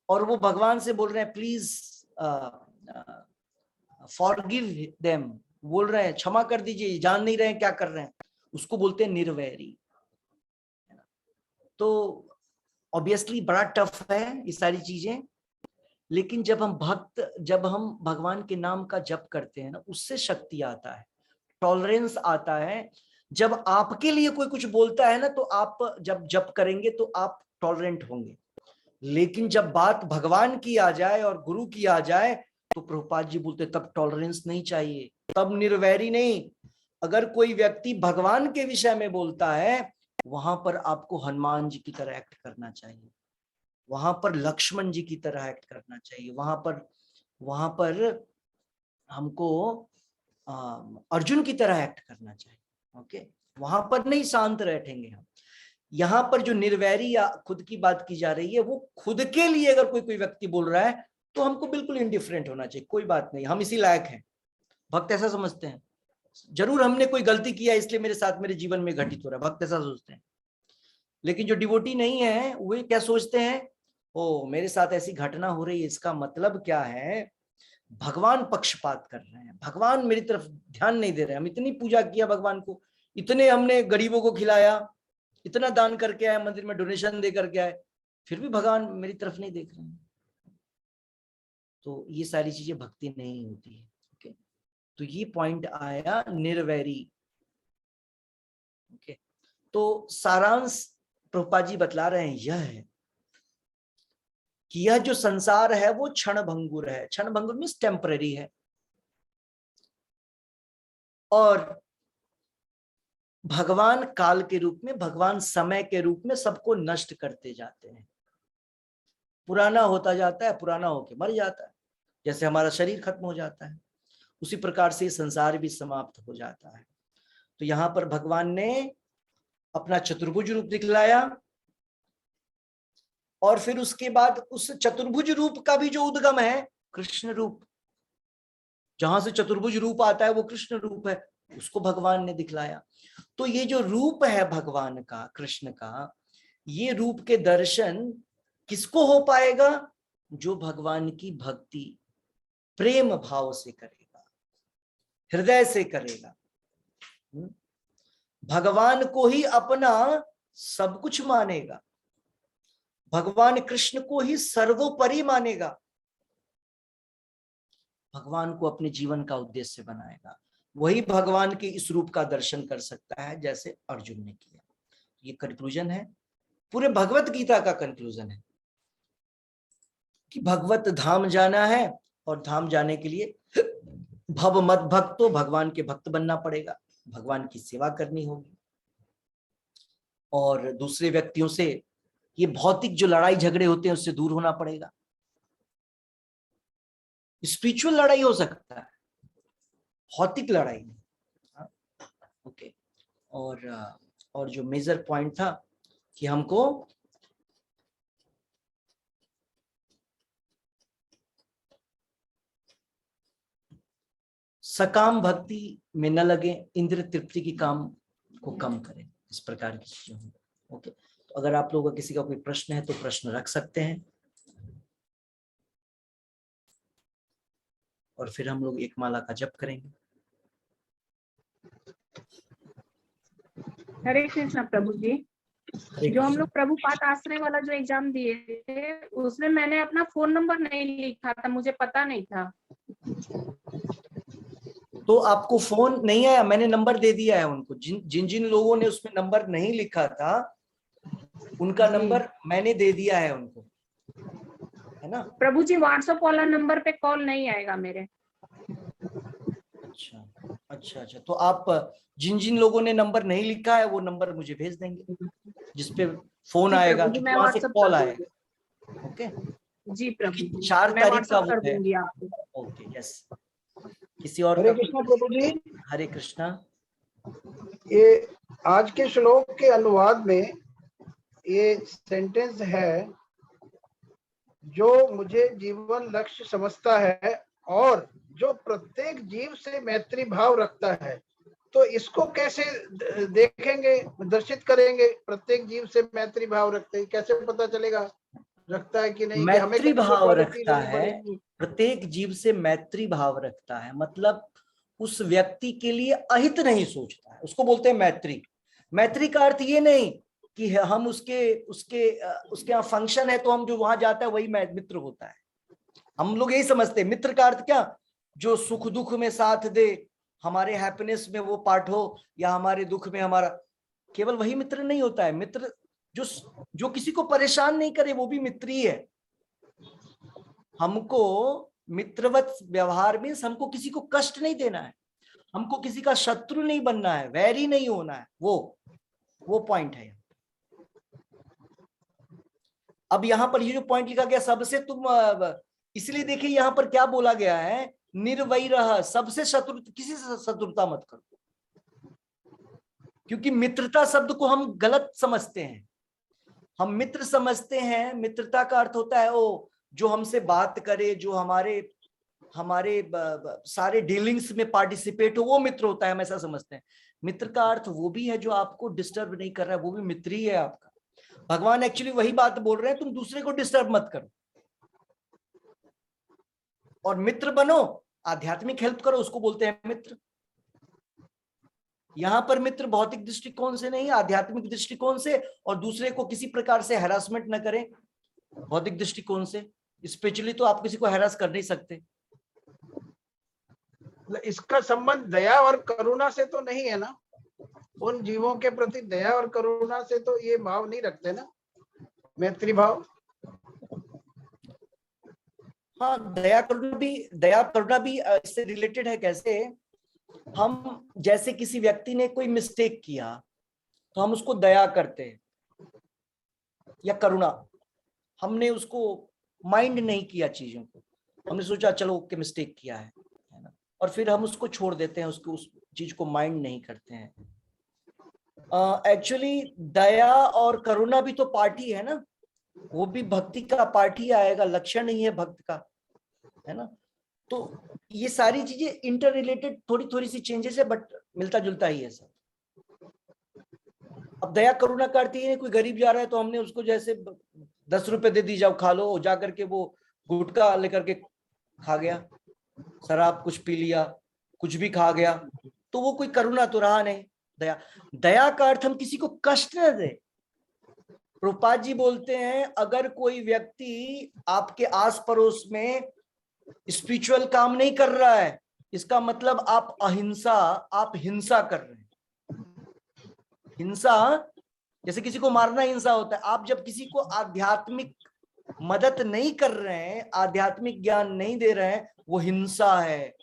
और वो भगवान से बोल रहे हैं प्लीज फॉरगिव देम, बोल रहे हैं क्षमा कर दीजिए, जान नहीं रहे हैं क्या कर रहे हैं। उसको बोलते हैं निर्वैरी। तो ऑब्वियसली बड़ा टफ है ये सारी चीजें, लेकिन जब हम भगवान के नाम का जप करते हैं ना, उससे शक्ति आता है, टॉलरेंस आता है। जब आपके लिए कोई कुछ बोलता है ना, तो आप जब जप करेंगे तो आप टॉलरेंट होंगे। लेकिन जब बात भगवान की आ जाए और गुरु की आ जाए, तो प्रभुपाद जी बोलते तब टॉलरेंस नहीं चाहिए, तब निर्वैरी नहीं। अगर कोई व्यक्ति भगवान के विषय में बोलता है, वहां पर आपको हनुमान जी की तरह एक्ट करना चाहिए। वहां पर लक्ष्मण जी की तरह एक्ट करना चाहिए, वहां पर हमको अर्जुन की तरह एक्ट करना चाहिए। ओके, वहां पर नहीं शांत बैठेंगे हम। यहाँ पर जो निर्वैरी या खुद की बात की जा रही है, वो खुद के लिए अगर कोई व्यक्ति बोल रहा है तो हमको बिल्कुल इंडिफरेंट होना चाहिए, कोई बात नहीं, हम इसी लायक हैं। भक्त ऐसा समझते हैं, जरूर हमने कोई गलती किया इसलिए मेरे साथ मेरे जीवन में घटित हो रहा है, भक्त ऐसा सोचते हैं। लेकिन जो डिवोटी नहीं है वे क्या सोचते हैं, ओ मेरे साथ ऐसी घटना हो रही है, इसका मतलब क्या है, भगवान पक्षपात कर रहे हैं, भगवान मेरी तरफ ध्यान नहीं दे रहे हैं। हम इतनी पूजा किया भगवान को, इतने हमने गरीबों को खिलाया, इतना दान करके आए, मंदिर में डोनेशन दे करके आए, फिर भी भगवान मेरी तरफ नहीं देख रहे हैं। तो ये सारी चीजें भक्ति नहीं होती है। ओके, तो ये पॉइंट आया निर्वैरी। ओके, तो सारांश प्रभुपाद जी बतला रहे हैं यह है कि यह जो संसार है वो क्षण भंगुर है। क्षण भंगुर मीन्स टेम्पररी है, और भगवान काल के रूप में, भगवान समय के रूप में सबको नष्ट करते जाते हैं। पुराना होता जाता है, पुराना होके मर जाता है, जैसे हमारा शरीर खत्म हो जाता है, उसी प्रकार से संसार भी समाप्त हो जाता है। तो यहां पर भगवान ने अपना चतुर्भुज रूप दिखलाया, और फिर उसके बाद उस चतुर्भुज रूप का भी जो उद्गम है कृष्ण रूप, जहां से चतुर्भुज रूप आता है वो कृष्ण रूप है, उसको भगवान ने दिखलाया। तो ये जो रूप है भगवान का, कृष्ण का, ये रूप के दर्शन किसको हो पाएगा, जो भगवान की भक्ति प्रेम भाव से करेगा, हृदय से करेगा, भगवान को ही अपना सब कुछ मानेगा, भगवान कृष्ण को ही सर्वोपरि मानेगा, भगवान को अपने जीवन का उद्देश्य बनाएगा, वही भगवान के इस रूप का दर्शन कर सकता है जैसे अर्जुन ने किया। ये कंक्लूजन है, पूरे भगवत गीता का कंक्लूजन है कि भगवत धाम जाना है, और धाम जाने के लिए भव मत भक्तो, भगवान के भक्त बनना पड़ेगा, भगवान की सेवा करनी होगी, और दूसरे व्यक्तियों से ये भौतिक जो लड़ाई झगड़े होते हैं उससे दूर होना पड़ेगा। स्पिरिचुअल लड़ाई हो सकता है, भौतिक लड़ाई नहीं। ओके, और जो मेजर पॉइंट था कि हमको सकाम भक्ति में न लगे, इंद्र तृप्ति की काम को कम करें, इस प्रकार की चीजें होंगी। ओके, तो अगर आप लोगों का किसी का कोई प्रश्न है तो प्रश्न रख सकते हैं, और फिर हम लोग एक माला का जप करेंगे। हरे कृष्णा प्रभु जी। जो हम लोग प्रभुपाद आश्रय वाला जो एग्जाम दिए थे उसमें मैंने अपना फोन नंबर नहीं लिखा था, मुझे पता नहीं था। तो आपको फोन नहीं आया, मैंने नंबर दे दिया है उनको, जिन जिन लोगों ने उसमें नंबर नहीं लिखा था उनका नंबर मैंने दे दिया है उनको, है ना प्रभु जी? व्हाट्सएप वाला नंबर पे कॉल नहीं आएगा मेरे। अच्छा अच्छा अच्छा, तो आप जिन जिन लोगों ने नंबर नहीं लिखा है वो नंबर मुझे भेज देंगे, जिसपे फोन आएगा, मैं वहां से कॉल आएगा। ओके जी प्रभु, 4 मैं तारीख का कर वो है। दूंगी आपको। Okay, yes. किसी और हरे कृष्णा प्रभु जी। हरे कृष्णा। ये आज के श्लोक के अनुवाद में ये सेंटेंस है, जो मुझे जीवन लक्ष्य समझता है और जो प्रत्येक जीव से मैत्री भाव रखता है, तो इसको कैसे देखेंगे, दर्शित करेंगे? प्रत्येक जीव से मैत्री भाव रखते हैं, कैसे पता चलेगा रखता है कि नहीं? मैत्री भाव रखता है, प्रत्येक जीव से मैत्री भाव रखता है, मतलब उस व्यक्ति के लिए अहित नहीं सोचता है, उसको बोलते हैं मैत्री। मैत्री का अर्थ ये नहीं कि हम उसके यहाँ फंक्शन है तो हम जो वहां जाता है वही मित्र होता है। हम लोग यही समझते हैं मित्र का अर्थ क्या, जो सुख दुख में साथ दे, हमारे हैप्पीनेस में वो पार्ट हो, या हमारे दुख में हमारा, केवल वही मित्र नहीं होता है। मित्र जो किसी को परेशान नहीं करे वो भी मित्र ही है। हमको मित्रवत व्यवहार में हमको किसी को कष्ट नहीं देना है, हमको किसी का शत्रु नहीं बनना है, वैरी नहीं होना है, वो पॉइंट है। अब यहाँ पर ये जो पॉइंट लिखा गया सबसे तुम इसलिए देखिए यहाँ पर क्या बोला गया है, निर्वैरः, सबसे शत्रु, किसी से शत्रुता मत करो, क्योंकि मित्रता शब्द को हम गलत समझते हैं। हम मित्र समझते हैं, मित्रता का अर्थ होता है वो जो हमसे बात करे, जो हमारे सारे डीलिंग्स में पार्टिसिपेट हो, वो मित्र होता है, हम ऐसा समझते हैं। मित्र का अर्थ वो भी है जो आपको डिस्टर्ब नहीं कर रहा है, वो भी मित्र ही है आपका। भगवान एक्चुअली वही बात बोल रहे हैं, तुम दूसरे को डिस्टर्ब मत करो और मित्र बनो, आध्यात्मिक हेल्प करो, उसको बोलते हैं मित्र। यहां पर मित्र भौतिक दृष्टिकोण से नहीं, आध्यात्मिक दृष्टिकोण से, और दूसरे को किसी प्रकार से हैरासमेंट न करें भौतिक दृष्टिकोण से। स्पिरिचुअली तो आप किसी को हैरास कर नहीं सकते। इसका संबंध दया और करुणा से तो नहीं है ना? उन जीवों के प्रति दया और करुणा से तो ये भाव नहीं रखते ना, मैत्री भाव। हाँ, दया करुणा भी इससे रिलेटेड है। कैसे? हम जैसे किसी व्यक्ति ने कोई मिस्टेक किया तो हम उसको दया करते हैं या करुणा, हमने उसको माइंड नहीं किया चीजों को, हमने सोचा चलो ओके मिस्टेक किया है ना, और फिर हम उसको छोड़ देते हैं, उसको उस चीज को माइंड नहीं करते हैं। एक्चुअली दया और करुणा भी तो पार्ट ही है ना, वो भी भक्ति का पार्ट ही आएगा, लक्षण नहीं है भक्त का, है ना। तो ये सारी चीजें इंटर रिलेटेड, थोड़ी सी चेंजेस है बट मिलता जुलता ही है सब। अब दया करुणा करती है, कोई गरीब जा रहा है तो हमने उसको जैसे 10 रुपए दे दी, जाओ खा लो, जा करके वो गुटखा लेकर के खा गया, शराब कुछ पी लिया, कुछ भी खा गया, तो वो कोई करुणा तो रहा नहीं। दया का अर्थ हम किसी को कष्ट न दे। प्रभुपाद जी बोलते हैं अगर कोई व्यक्ति आपके आस पड़ोस में स्पिरिचुअल काम नहीं कर रहा है, इसका मतलब आप हिंसा कर रहे हैं। हिंसा जैसे किसी को मारना हिंसा होता है, आप जब किसी को आध्यात्मिक मदद नहीं कर रहे हैं, आध्यात्मिक ज्ञान नहीं दे रहे हैं, वो हिंसा है,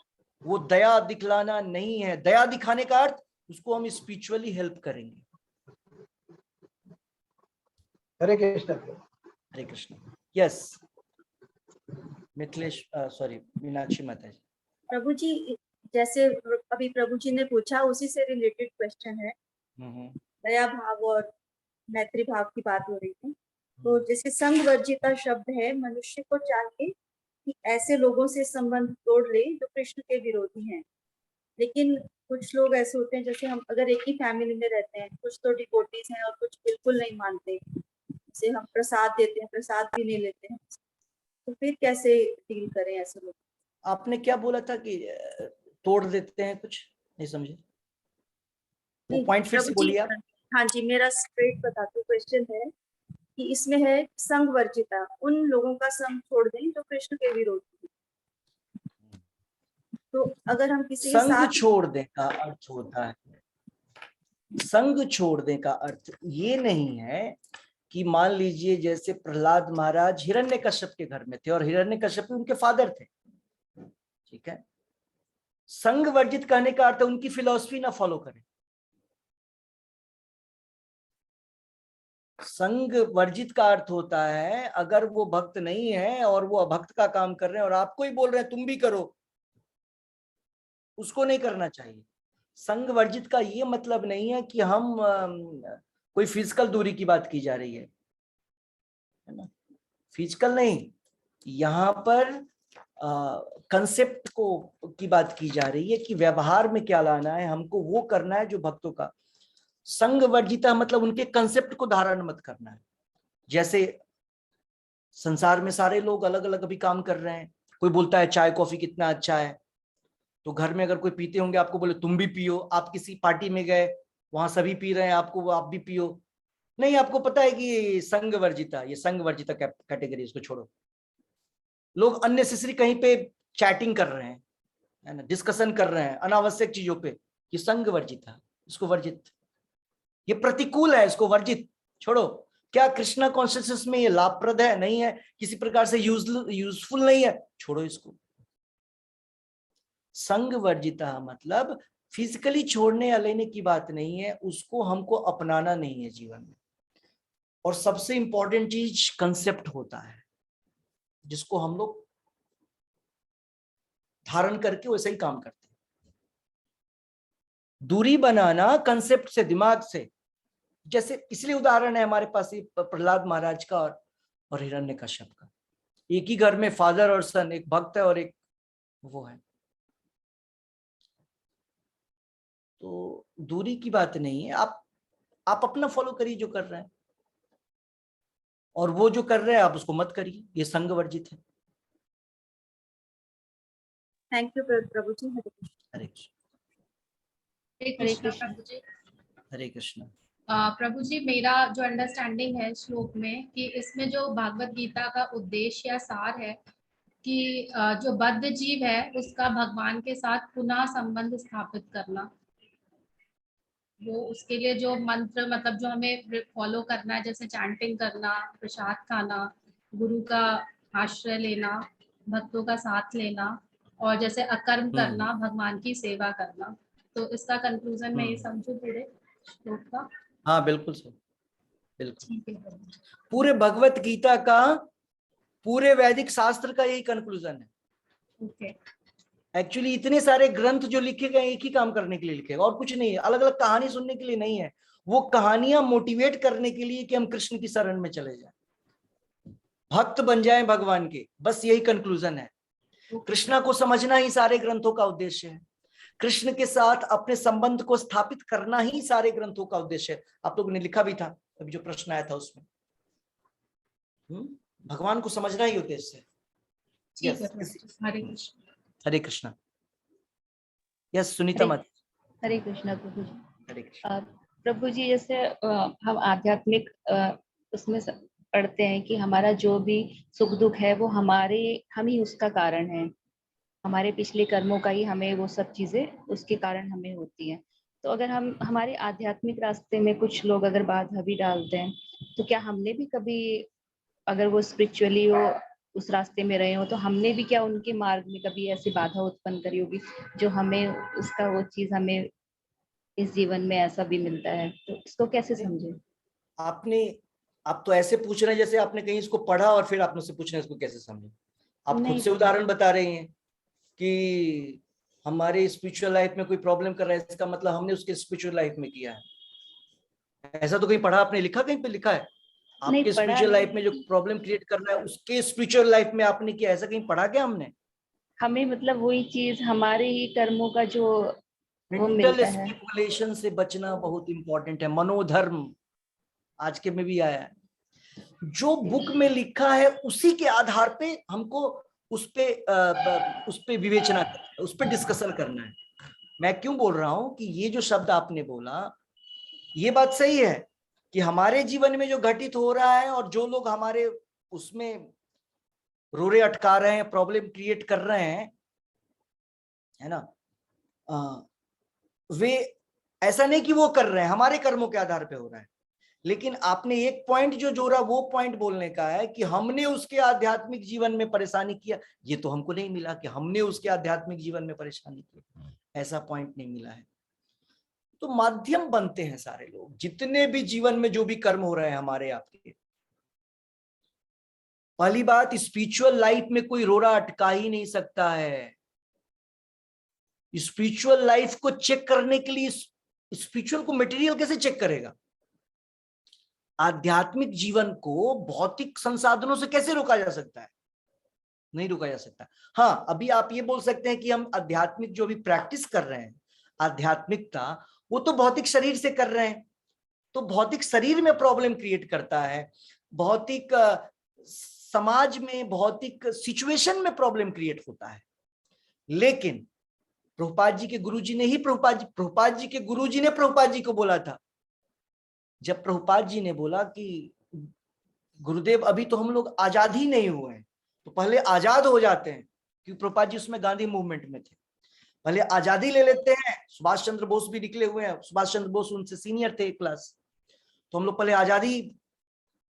वो दया दिखलाना नहीं है। दया दिखाने का अर्थ उसको हम स्पिरिचुअली हेल्प करेंगे। हरे कृष्ण। हरे कृष्ण। यस मिथिलेश, सॉरी मीनाक्षी माता जी। प्रभु जी, जैसे अभी प्रभु जी ने पूछा उसी से रिलेटेड क्वेश्चन है। दया भाव और मैत्री भाव की बात हो रही थी। तो जैसे संग वर्जिता शब्द है, मनुष्य को चाहिए कि ऐसे लोगों से संबंध तोड़ ले जो कृष्ण के विरोधी हैं। लेकिन कुछ लोग ऐसे होते हैं, जैसे हम अगर एक ही फैमिली में रहते हैं, कुछ तो डिवोटीज हैं और कुछ बिल्कुल नहीं मानते, जैसे हम प्रसाद देते हैं, प्रसाद भी नहीं लेते हैं, तो फिर कैसे डील करें ऐसे लोग? आपने क्या बोला था कि तोड़ देते हैं, कुछ नहीं समझे, वो पॉइंट फिर से बोलिए आप। हाँ जी, मेरा स्ट्रेट बताते क्वेश्चन है कि इसमें है संग वर्जिता, उन लोगों का संग छोड़ दें जो कृष्ण के विरोधी। तो अगर हम किसी के साथ छोड़ दें का अर्थ होता है, संग छोड़ने का अर्थ ये नहीं है कि मान लीजिए जैसे प्रहलाद महाराज हिरण्यकश्यप के घर में थे और हिरण्यकश्यप उनके फादर थे, ठीक है। संग वर्जित कहने का अर्थ उनकी फिलॉसफी ना फॉलो करें। संग वर्जित का अर्थ होता है अगर वो भक्त नहीं है और वो अभक्त का काम कर रहे हैं और आपको ही बोल रहे हैं तुम भी करो, उसको नहीं करना चाहिए। संग वर्जित का ये मतलब नहीं है कि हम कोई फिजिकल दूरी की बात की जा रही है ना, फिजिकल नहीं, यहाँ पर कंसेप्ट को की बात की जा रही है कि व्यवहार में क्या लाना है, हमको वो करना है जो भक्तों का। संग वर्जिता मतलब उनके कंसेप्ट को धारण मत करना है। जैसे संसार में सारे लोग अलग अलग अभी काम कर रहे हैं, कोई बोलता है चाय कॉफी कितना अच्छा है, तो घर में अगर कोई पीते होंगे आपको बोले तुम भी पियो, आप किसी पार्टी में गए वहां सभी पी रहे हैं, आपको आप भी पियो, नहीं, आपको पता है कि संग वर्जिता, ये संग वर्जिता कैटेगरी, इसको छोड़ो। लोग अननेसेसरी कहीं पे चैटिंग कर रहे हैं, है ना, डिस्कशन कर रहे हैं अनावश्यक चीजों पे, ये संग वर्जिता, इसको वर्जित, ये प्रतिकूल है, इसको वर्जित छोड़ो। क्या कृष्णा कॉन्शियसनेस में ये लाभप्रद है? नहीं है, किसी प्रकार से यूजफुल नहीं है, छोड़ो इसको। संग वर्जिता मतलब फिजिकली छोड़ने या लेने की बात नहीं है, उसको हमको अपनाना नहीं है जीवन में। और सबसे इंपॉर्टेंट चीज कंसेप्ट होता है, जिसको हम लोग धारण करके वैसे ही काम करते हैं। दूरी बनाना कंसेप्ट से, दिमाग से, जैसे इसलिए उदाहरण है हमारे पास ये प्रहलाद महाराज का और हिरण्यकश्यप का। एक ही घर में फादर और सन, एक भक्त है और एक वो है। तो दूरी की बात नहीं है, आप अपना फॉलो करिए जो कर रहे हैं, और वो जो कर रहे हैं आप उसको मत करिए, ये संग वर्जित है। थैंक यू प्रभु जी। हरे कृष्ण। हरे कृष्ण प्रभु जी। हरे कृष्ण। प्रभु जी, मेरा जो अंडरस्टैंडिंग है श्लोक में कि इसमें जो भागवत गीता का उद्देश्य या सार है कि जो बद्ध जीव है उसका भगवान के साथ पुनः संबंध स्थापित करना, वो उसके लिए जो मंत्र मतलब जो हमें फॉलो करना है, जैसे चैंटिंग करना, प्रसाद खाना, गुरु का आश्रय लेना, भक्तों का साथ लेना, और जैसे अकर्म करना, भगवान की सेवा करना। तो इसका कंक्लूजन मैं ये समझू पूरे श्लोक का? हाँ बिल्कुल सर, बिल्कुल। ठीक है। पूरे भगवत गीता का, पूरे वैदिक शास्त्र का यही कंक्लूजन है। ओके। एक्चुअली इतने सारे ग्रंथ जो लिखे गए एक ही काम करने के लिए लिखे गए, और कुछ नहीं है। अलग अलग कहानी सुनने के लिए नहीं है, वो कहानियां मोटिवेट करने के लिए कि हम कृष्ण की शरण में चले जाएं, भक्त बन जाएं भगवान के, बस यही कंक्लूजन है। कृष्णा को समझना ही सारे ग्रंथों का उद्देश्य है, कृष्ण के साथ अपने संबंध को स्थापित करना ही सारे ग्रंथों का उद्देश्य है। आप लोगों ने लिखा भी था अभी जो प्रश्न आया था उसमें, भगवान को समझना ही उद्देश्य है। हरे कृष्ण। हरे कृष्णा। यस सुनीता मत। हरे कृष्णा प्रभु जी। हरे कृष्ण। प्रभु जी, जैसे हम आध्यात्मिक उसमें पढ़ते हैं कि हमारा जो भी सुख दुख है वो हम ही उसका कारण है, हमारे पिछले कर्मों का ही हमें वो सब चीजें उसके कारण हमें होती है। तो अगर हम हमारे आध्यात्मिक रास्ते में कुछ लोग अगर बाधा भी डालते हैं, तो क्या हमने भी कभी, अगर वो स्पिरिचुअली वो उस रास्ते में रहे हो, तो हमने भी क्या उनके मार्ग में कभी ऐसी बाधा उत्पन्न करी होगी जो हमें उसका वो चीज हमें इस जीवन में ऐसा भी मिलता है? तो इसको कैसे समझे? आप तो ऐसे पूछ रहे हैं जैसे आपने कहीं इसको पढ़ा और फिर आप मुझसे पूछ रहे हैं इसको कैसे समझे। आप खुद से उदाहरण बता रही हैं कि हमारे स्पिरिचुअल लाइफ में कोई प्रॉब्लम कर रहा है, इसका मतलब हमने उसके स्पिरिचुअल लाइफ में किया है। ऐसा तो कहीं पढ़ा आपने, लिखा कहीं पे लिखा है? आपके स्पिरिचुअल लाइफ में जो प्रॉब्लम क्रिएट कर रहा है उसके स्पिरिचुअल लाइफ में आपने किया, ऐसा कहीं पढ़ा क्या हमने? हमें मतलब वही चीज हमारे ही कर्मों का जो मेंटल स्पेकुलेशन से बचना बहुत इंपॉर्टेंट है। मनोधर्म आज के में भी आया है, जो बुक में लिखा है उसी के आधार पे हमको उस पे विवेचना करना है, उस पे डिस्कशन करना है। मैं क्यों बोल रहा हूं कि ये जो शब्द आपने बोला, ये बात सही है कि हमारे जीवन में जो घटित हो रहा है और जो लोग हमारे उसमें रोरे अटका रहे हैं, प्रॉब्लम क्रिएट कर रहे हैं, है ना, वे ऐसा नहीं कि वो कर रहे हैं, हमारे कर्मों के आधार पे हो रहा है। लेकिन आपने एक पॉइंट जो जोड़ा, वो पॉइंट बोलने का है कि हमने उसके आध्यात्मिक जीवन में परेशानी किया। ये तो हमको नहीं मिला कि हमने उसके आध्यात्मिक जीवन में परेशानी की, ऐसा पॉइंट नहीं मिला है। तो माध्यम बनते हैं सारे लोग, जितने भी जीवन में जो भी कर्म हो रहे हैं हमारे आपके। पहली बात, स्पिरिचुअल लाइफ में कोई रोड़ा अटका ही नहीं सकता है। स्पिरिचुअल लाइफ को चेक करने के लिए स्पिरिचुअल को मटेरियल कैसे चेक करेगा? आध्यात्मिक जीवन को भौतिक संसाधनों से कैसे रोका जा सकता है? नहीं रोका जा सकता। हाँ, अभी आप ये बोल सकते हैं कि हम आध्यात्मिक जो भी प्रैक्टिस कर रहे हैं, आध्यात्मिकता, वो तो भौतिक शरीर से कर रहे हैं, तो भौतिक शरीर में प्रॉब्लम क्रिएट करता है, भौतिक समाज में, भौतिक सिचुएशन में प्रॉब्लम क्रिएट होता है। लेकिन प्रभुपाद जी के गुरुजी ने ही प्रभुपाद जी के गुरुजी ने प्रभुपाद जी को बोला था, जब प्रभुपाद जी ने बोला कि गुरुदेव अभी तो हम लोग आजाद ही नहीं हुए हैं, तो पहले आजाद हो जाते हैं, क्योंकि प्रभुपाद जी उसमें गांधी मूवमेंट में थे, पहले आजादी ले लेते हैं। सुभाष चंद्र बोस भी निकले हुए हैं, सुभाष चंद्र बोस उनसे सीनियर थे एक क्लास, तो हम लोग पहले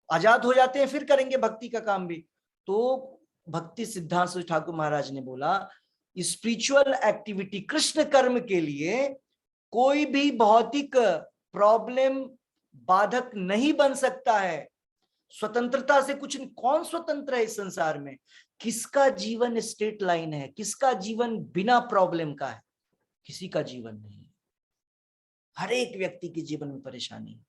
आजाद हो जाते हैं, फिर करेंगे भक्ति का काम भी। तो भक्ति सिद्धांत ठाकुर महाराज ने बोला, स्पिरिचुअल एक्टिविटी, कृष्ण कर्म के लिए कोई भी भौतिक प्रॉब्लम बाधक नहीं बन सकता है। स्वतंत्रता से कुछ नहीं। कौन स्वतंत्र है इस संसार में? किसका जीवन स्ट्रेट लाइन है? किसका जीवन बिना प्रॉब्लम का है? किसी का जीवन नहीं। हर एक व्यक्ति के जीवन में परेशानी है।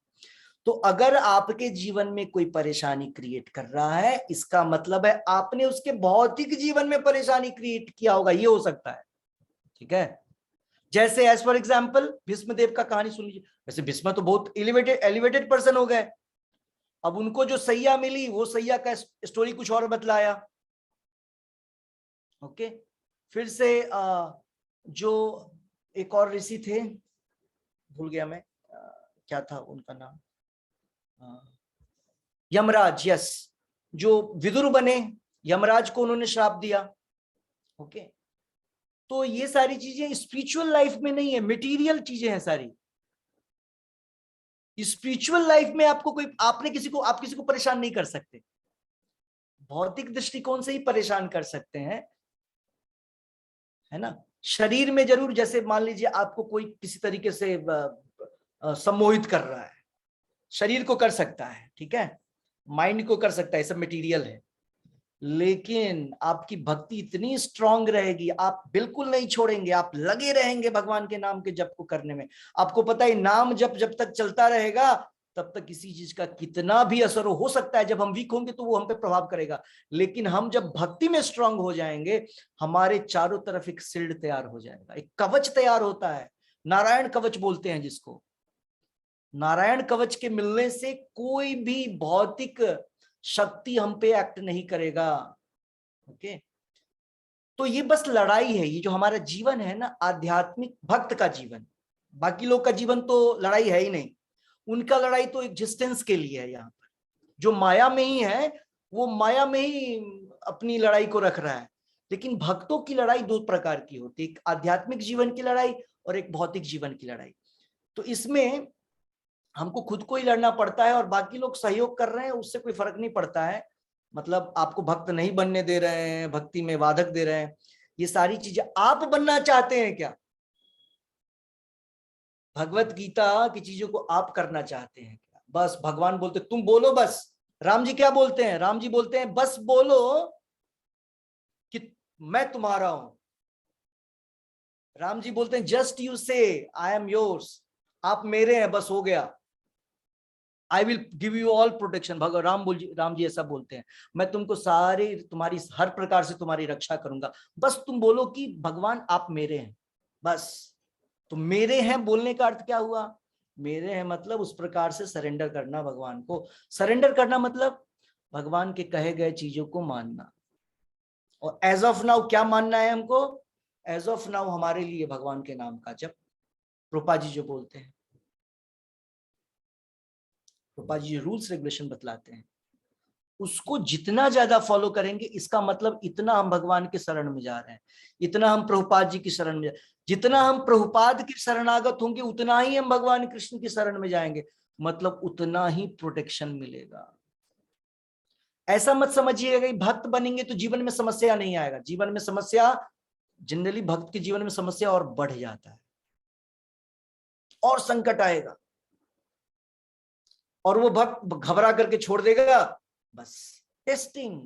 तो अगर आपके जीवन में कोई परेशानी क्रिएट कर रहा है, इसका मतलब है आपने उसके भौतिक जीवन में परेशानी क्रिएट किया होगा, ये हो सकता है। ठीक है, जैसे एज फॉर एग्जाम्पल भीष्मदेव का कहानी सुन लीजिए। वैसे भीष्म तो बहुत एलिवेटेड पर्सन हो गए, अब उनको जो सैया मिली वो सैया का स्टोरी कुछ और बतलाया। ओके, फिर से जो एक और ऋषि थे, भूल गया मैं, क्या था उनका नाम, यमराज। यस, जो विदुर बने, यमराज को उन्होंने श्राप दिया। ओके, तो ये सारी चीजें स्पिरिचुअल लाइफ में नहीं है, मटेरियल चीजें हैं सारी। स्पिरिचुअल लाइफ में आपको कोई, आप किसी को परेशान नहीं कर सकते। भौतिक दृष्टिकोण से ही परेशान कर सकते हैं, है ना। शरीर में जरूर, जैसे मान लीजिए आपको कोई किसी तरीके से सम्मोहित कर रहा है, शरीर को कर सकता है, ठीक है, माइंड को कर सकता है, सब मटेरियल है। लेकिन आपकी भक्ति इतनी स्ट्रांग रहेगी, आप बिल्कुल नहीं छोड़ेंगे, आप लगे रहेंगे भगवान के नाम के जप को करने में। आपको पता है नाम जप जब तक चलता रहेगा तब तक किसी चीज का कितना भी असर हो सकता है, जब हम वीक होंगे तो वो हम पे प्रभाव करेगा। लेकिन हम जब भक्ति में स्ट्रांग हो जाएंगे, हमारे चारों तरफ एक शील्ड तैयार हो जाएगा, एक कवच तैयार होता है, नारायण कवच बोलते हैं जिसको। नारायण कवच के मिलने से कोई भी भौतिक शक्ति हम पे एक्ट नहीं करेगा। ओके, तो ये बस लड़ाई है, ये जो हमारा जीवन है ना, आध्यात्मिक भक्त का जीवन। बाकी लोग का जीवन तो लड़ाई है ही नहीं, उनका लड़ाई तो एग्जिस्टेंस के लिए है। यहाँ पर जो माया में ही है, वो माया में ही अपनी लड़ाई को रख रहा है। लेकिन भक्तों की लड़ाई दो प्रकार की होती है, एक आध्यात्मिक जीवन की लड़ाई और एक भौतिक जीवन की लड़ाई। तो इसमें हमको खुद को ही लड़ना पड़ता है, और बाकी लोग सहयोग कर रहे हैं उससे कोई फर्क नहीं पड़ता है। मतलब आपको भक्त नहीं बनने दे रहे हैं, भक्ति में बाधक दे रहे हैं, ये सारी चीजें आप बनना चाहते हैं क्या? भगवत गीता की चीजों को आप करना चाहते हैं क्या? बस भगवान बोलते तुम बोलो बस। राम जी क्या बोलते हैं? राम जी बोलते हैं बस बोलो कि मैं तुम्हारा हूं। राम जी बोलते हैं जस्ट यू से आई एम योर्स, आप मेरे हैं, बस हो गया। I will give you all protection. भगवान राम जी ऐसा बोलते हैं, मैं तुमको सारी तुम्हारी हर प्रकार से तुम्हारी रक्षा करूंगा, बस तुम बोलो कि भगवान आप मेरे हैं। बस तो मेरे हैं बोलने का अर्थ क्या हुआ? मेरे हैं मतलब उस प्रकार से सरेंडर करना भगवान को। सरेंडर करना मतलब भगवान के कहे गए चीजों को मानना। और एज ऑफ नाउ क्या मानना है हमको? एज ऑफ नाउ हमारे लिए भगवान के नाम का जब रूपा जी जो बोलते हैं, रूपा जी रूल्स रेगुलेशन बतलाते हैं, उसको जितना ज्यादा फॉलो करेंगे, इसका मतलब इतना हम भगवान के शरण में जा रहे हैं, इतना हम प्रभुपाद जी की शरण में, जितना हम प्रभुपाद के शरणागत होंगे उतना ही हम भगवान कृष्ण की शरण में जाएंगे, मतलब उतना ही प्रोटेक्शन मिलेगा। ऐसा मत समझिएगा कि भक्त बनेंगे तो जीवन में समस्या नहीं आएगा। जीवन में समस्या, जनरली भक्त के जीवन में समस्या और बढ़ जाता है, और संकट आएगा, और वो भक्त घबरा करके छोड़ देगा। बस टेस्टिंग,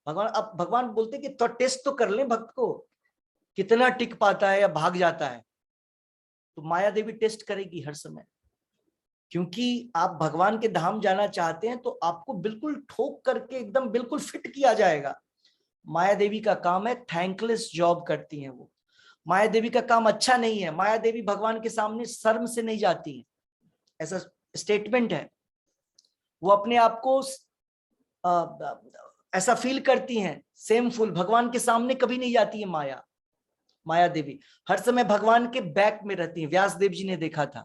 भगवान बोलते कि तो टेस्ट तो कर ले भक्त को, कितना टिक पाता है या भाग जाता है। तो माया देवी टेस्ट करेगी हर समय, क्योंकि आप भगवान के धाम जाना चाहते हैं तो आपको बिल्कुल ठोक करके एकदम बिल्कुल फिट किया जाएगा। माया देवी का काम है, थैंकलेस जॉब करती हैं वो। माया देवी का काम अच्छा नहीं है। माया देवी भगवान के सामने शर्म से नहीं जाती है, ऐसा स्टेटमेंट है। वो अपने आप को ऐसा फील करती हैं सेमफुल, भगवान के सामने कभी नहीं जाती है माया देवी हर समय भगवान के बैक में रहती है। व्यास देव जी ने देखा था,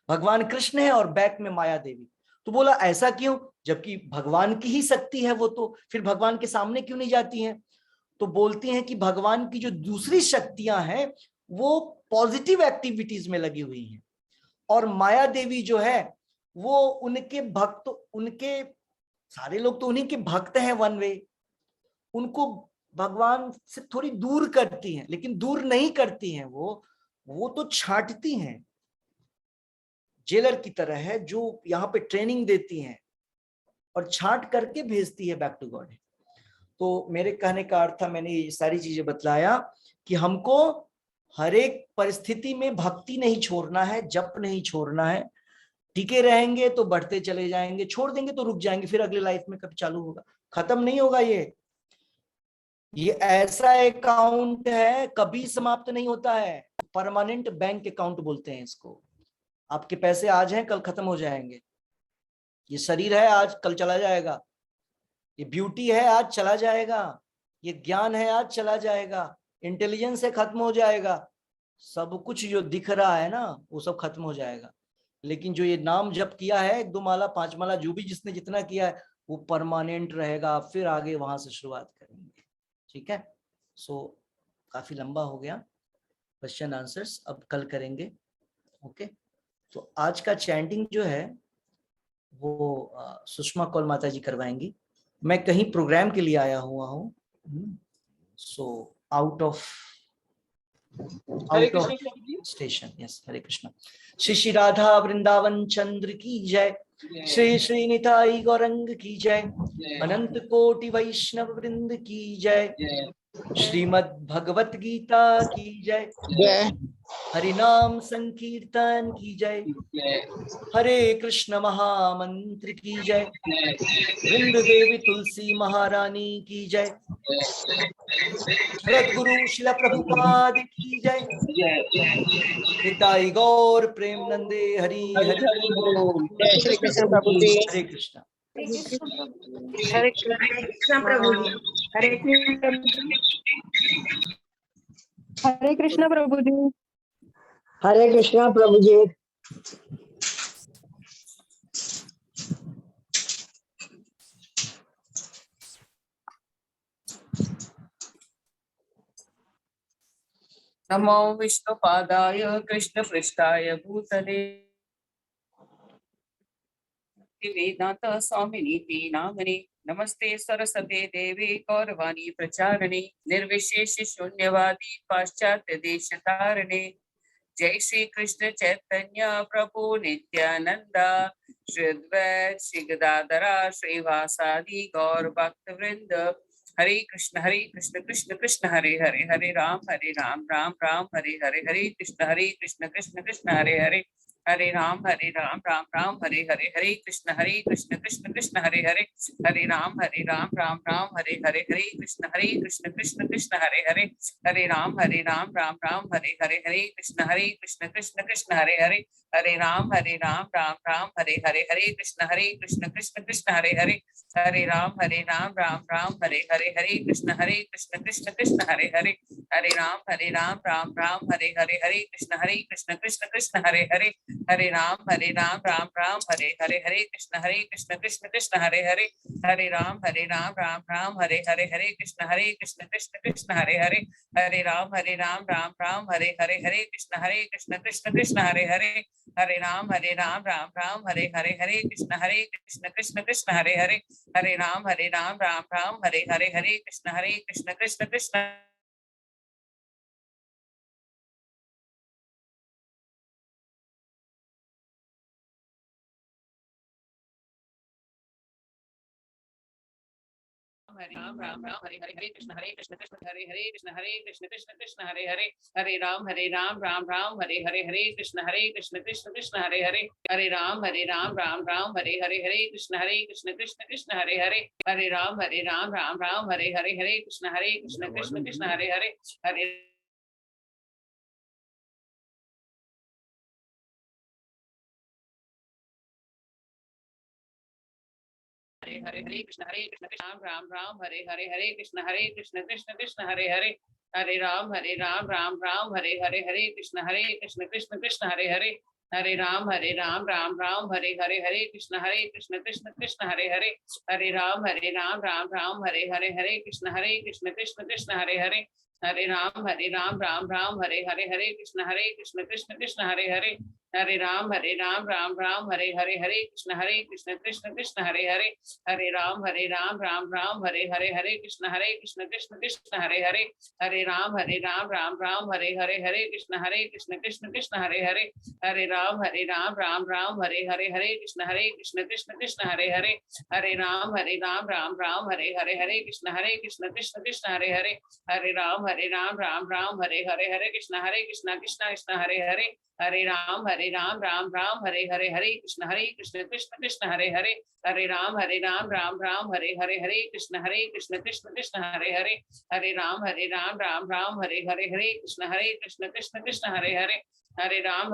भगवान कृष्ण है और बैक में माया देवी। तो बोला ऐसा क्यों, जबकि भगवान की ही शक्ति है वो, तो फिर भगवान के सामने क्यों नहीं जाती हैं? तो बोलती हैं कि भगवान की जो दूसरी शक्तियां हैं वो पॉजिटिव एक्टिविटीज में लगी हुई हैं, और माया देवी जो है वो उनके भक्त, उनके सारे लोग तो उन्हीं के भक्त हैं वन वे, उनको भगवान से थोड़ी दूर करती हैं, लेकिन दूर नहीं करती हैं, वो तो छांटती हैं, जेलर की तरह है जो यहाँ पे ट्रेनिंग देती हैं और छांट करके भेजती है बैक टू गॉड। तो मेरे कहने का अर्थ था, मैंने ये सारी चीजें बतलाया कि हमको हर एक परिस्थिति में भक्ति नहीं छोड़ना है, जप नहीं छोड़ना है। टिके रहेंगे तो बढ़ते चले जाएंगे, छोड़ देंगे तो रुक जाएंगे, फिर अगले लाइफ में कब चालू होगा, खत्म नहीं होगा। ये ऐसा अकाउंट है, कभी समाप्त नहीं होता है। परमानेंट बैंक अकाउंट बोलते हैं इसको। आपके पैसे आज हैं, कल खत्म हो जाएंगे। ये शरीर है, आज कल चला जाएगा। ये ब्यूटी है, आज चला जाएगा। ये ज्ञान है, आज चला जाएगा। इंटेलिजेंस है, खत्म हो जाएगा। सब कुछ जो दिख रहा है ना, वो सब खत्म हो जाएगा। लेकिन जो ये नाम जप किया है, 1-2 माला 5 माला, जो भी जिसने जितना किया है, वो परमानेंट रहेगा। फिर आगे वहां से शुरुआत करेंगे। ठीक है। सो काफी लंबा हो गया क्वेश्चन आंसर्स, अब कल करेंगे। ओके। तो आज का चैंटिंग जो है वो सुषमा कौल माता जी करवाएंगी। मैं कहीं प्रोग्राम के लिए आया हुआ हूँ, so out of station. Yes, Hare Krishna. Shri Shri Radha Vrindavan Chandra की जय। श्री श्री निताई गौरंग की जय। अनंत कोटि वैष्णव वृंद की जय। श्रीमद् भगवत गीता की जय। हरि नाम संकीर्तन की जय। हरे कृष्ण महामंत्र की जय। वृंद देवी तुलसी महारानी की जय। सद्गुरु शिला प्रभुपाद की जय। निताई गौर प्रेमनंदे हरि हरि। जय श्री कृष्ण प्रभु जी। हरे कृष्णा। हरे कृष्ण प्रभु जी। हरे कृष्ण हरे कृष्ण प्रभु जी। हरे कृष्णा प्रभु जी। नमो विष्णुपादाय कृष्णपृष्ठाय भूतले वेदांत स्वामिनीति नामने नमस्ते सरस्वते देवी गौरवाणी प्रचारणे निर्विशेष शून्यवादी पाश्चात्य देश तारणे। जय श्री कृष्ण चैतन्य प्रभु नित्यानंदा श्री अद्वैत श्री गदाधरा श्रीवासादि गौर भक्त वृंद। हरे कृष्ण कृष्ण कृष्ण हरे हरे, हरे राम राम राम हरे हरे, हरे कृष्ण कृष्ण कृष्ण हरे हरे, हरे राम राम राम हरे हरे, हरे कृष्ण कृष्ण कृष्ण हरे हरे, हरे राम राम राम हरे हरे, हरे कृष्ण कृष्ण कृष्ण हरे हरे, हरे राम राम राम हरे हरे, हरे कृष्ण कृष्ण कृष्ण हरे हरे, हरे राम राम राम हरे हरे, हरे कृष्ण कृष्ण कृष्ण हरे हरे, हरे राम राम हरे हरे, हरे कृष्ण कृष्ण कृष्ण हरे हरे, हरे राम राम हरे हरे, हरे कृष्ण कृष्ण कृष्ण हरे हरे, हरे राम राम हरे हरे, हरे कृष्ण कृष्ण कृष्ण हरे हरे, हरे राम राम हरे हरे, हरे कृष्ण कृष्ण कृष्ण हरे हरे, हरे राम राम हरे हरे, हरे कृष्ण कृष्ण कृष्ण हरे हरे, हरे राम राम हरे हरे, हरे कृष्ण कृष्ण कृष्ण हरे हरे, हरे राम राम हरे हरे, हरे कृष्ण कृष्ण कृष्ण राम राम हरे हरे, हरे कृष्ण कृष्ण हरे, हरे कृष्ण कृष्ण कृष्ण हरे हरे, हरे राम राम हरे हरे, हरे कृष्ण कृष्ण कृष्ण हरे हरे, हरे राम राम हरे हरे, हरे कृष्ण कृष्ण कृष्ण हरे हरे, हरे राम राम हरे हरे, हरे कृष्ण कृष्ण कृष्ण हरे हरे, हरे हरे हरे, हरे कृष्ण राम हरे हरे, हरे कृष्ण कृष्ण कृष्ण हरे हरे, हरे राम राम हरे हरे, हरे कृष्ण कृष्ण कृष्ण हरे हरे, हरे राम राम हरे हरे, हरे कृष्ण कृष्ण कृष्ण हरे हरे, हरे राम राम हरे हरे, हरे कृष्ण कृष्ण कृष्ण हरे हरे, हरे राम राम राम हरे हरे, हरे कृष्ण कृष्ण कृष्ण हरे हरे, हरे राम राम राम हरे हरे, हरे कृष्ण कृष्ण कृष्ण हरे हरे, हरे राम राम राम हरे हरे, हरे कृष्ण कृष्ण कृष्ण हरे हरे, हरे राम राम राम हरे हरे, हरे कृष्ण कृष्ण कृष्ण हरे हरे, हरे राम राम राम हरे हरे, हरे कृष्ण कृष्ण कृष्ण हरे हरे, हरे राम राम राम हरे हरे, हरे कृष्ण कृष्ण कृष्ण हरे हरे, हरे राम राम राम हरे हरे, हरे कृष्ण कृष्ण कृष्ण हरे हरे, हरे राम राम राम हरे हरे, हरे कृष्ण कृष्ण कृष्ण हरे हरे, हरे राम राम राम हरे हरे, हरे कृष्ण कृष्ण कृष्ण हरे हरे, हरे राम राम राम हरे हरे, हरे कृष्ण कृष्ण कृष्ण हरे हरे, हरे राम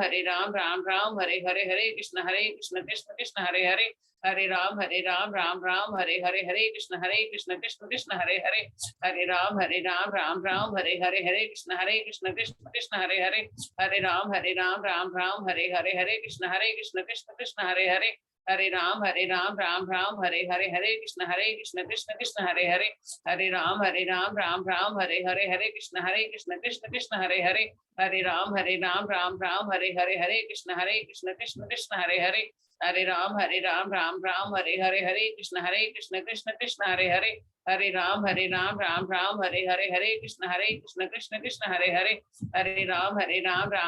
राम राम हरे हरे, हरे कृष्ण कृष्ण कृष्ण हरे हरे, हरे राम राम राम हरे हरे, हरे कृष्ण कृष्ण कृष्ण हरे हरे, हरे राम राम राम हरे हरे, हरे कृष्ण कृष्ण कृष्ण हरे हरे, हरे राम राम राम हरे हरे, हरे कृष्ण कृष्ण कृष्ण हरे हरे, हरे राम राम राम हरे हरे, हरे कृष्ण कृष्ण कृष्ण हरे हरे, हरे राम राम राम हरे हरे, हरे कृष्ण कृष्ण कृष्ण हरे हरे, हरे राम राम राम हरे हरे, हरे कृष्ण कृष्ण कृष्ण हरे हरे, हरे राम राम राम हरे हरे, हरे कृष्ण कृष्ण कृष्ण हरे हरे, हरे राम राम राम हरे हरे, हरे कृष्ण कृष्ण कृष्ण हरे हरे, हरे राम राम राम हरे हरे, हरे कृष्ण कृष्ण कृष्ण हरे हरे, हरे राम राम राम हरे हरे, हरे कृष्ण कृष्ण कृष्ण हरे हरे, हरे राम राम राम हरे हरे, हरे कृष्ण कृष्ण कृष्ण हरे हरे, हरे राम राम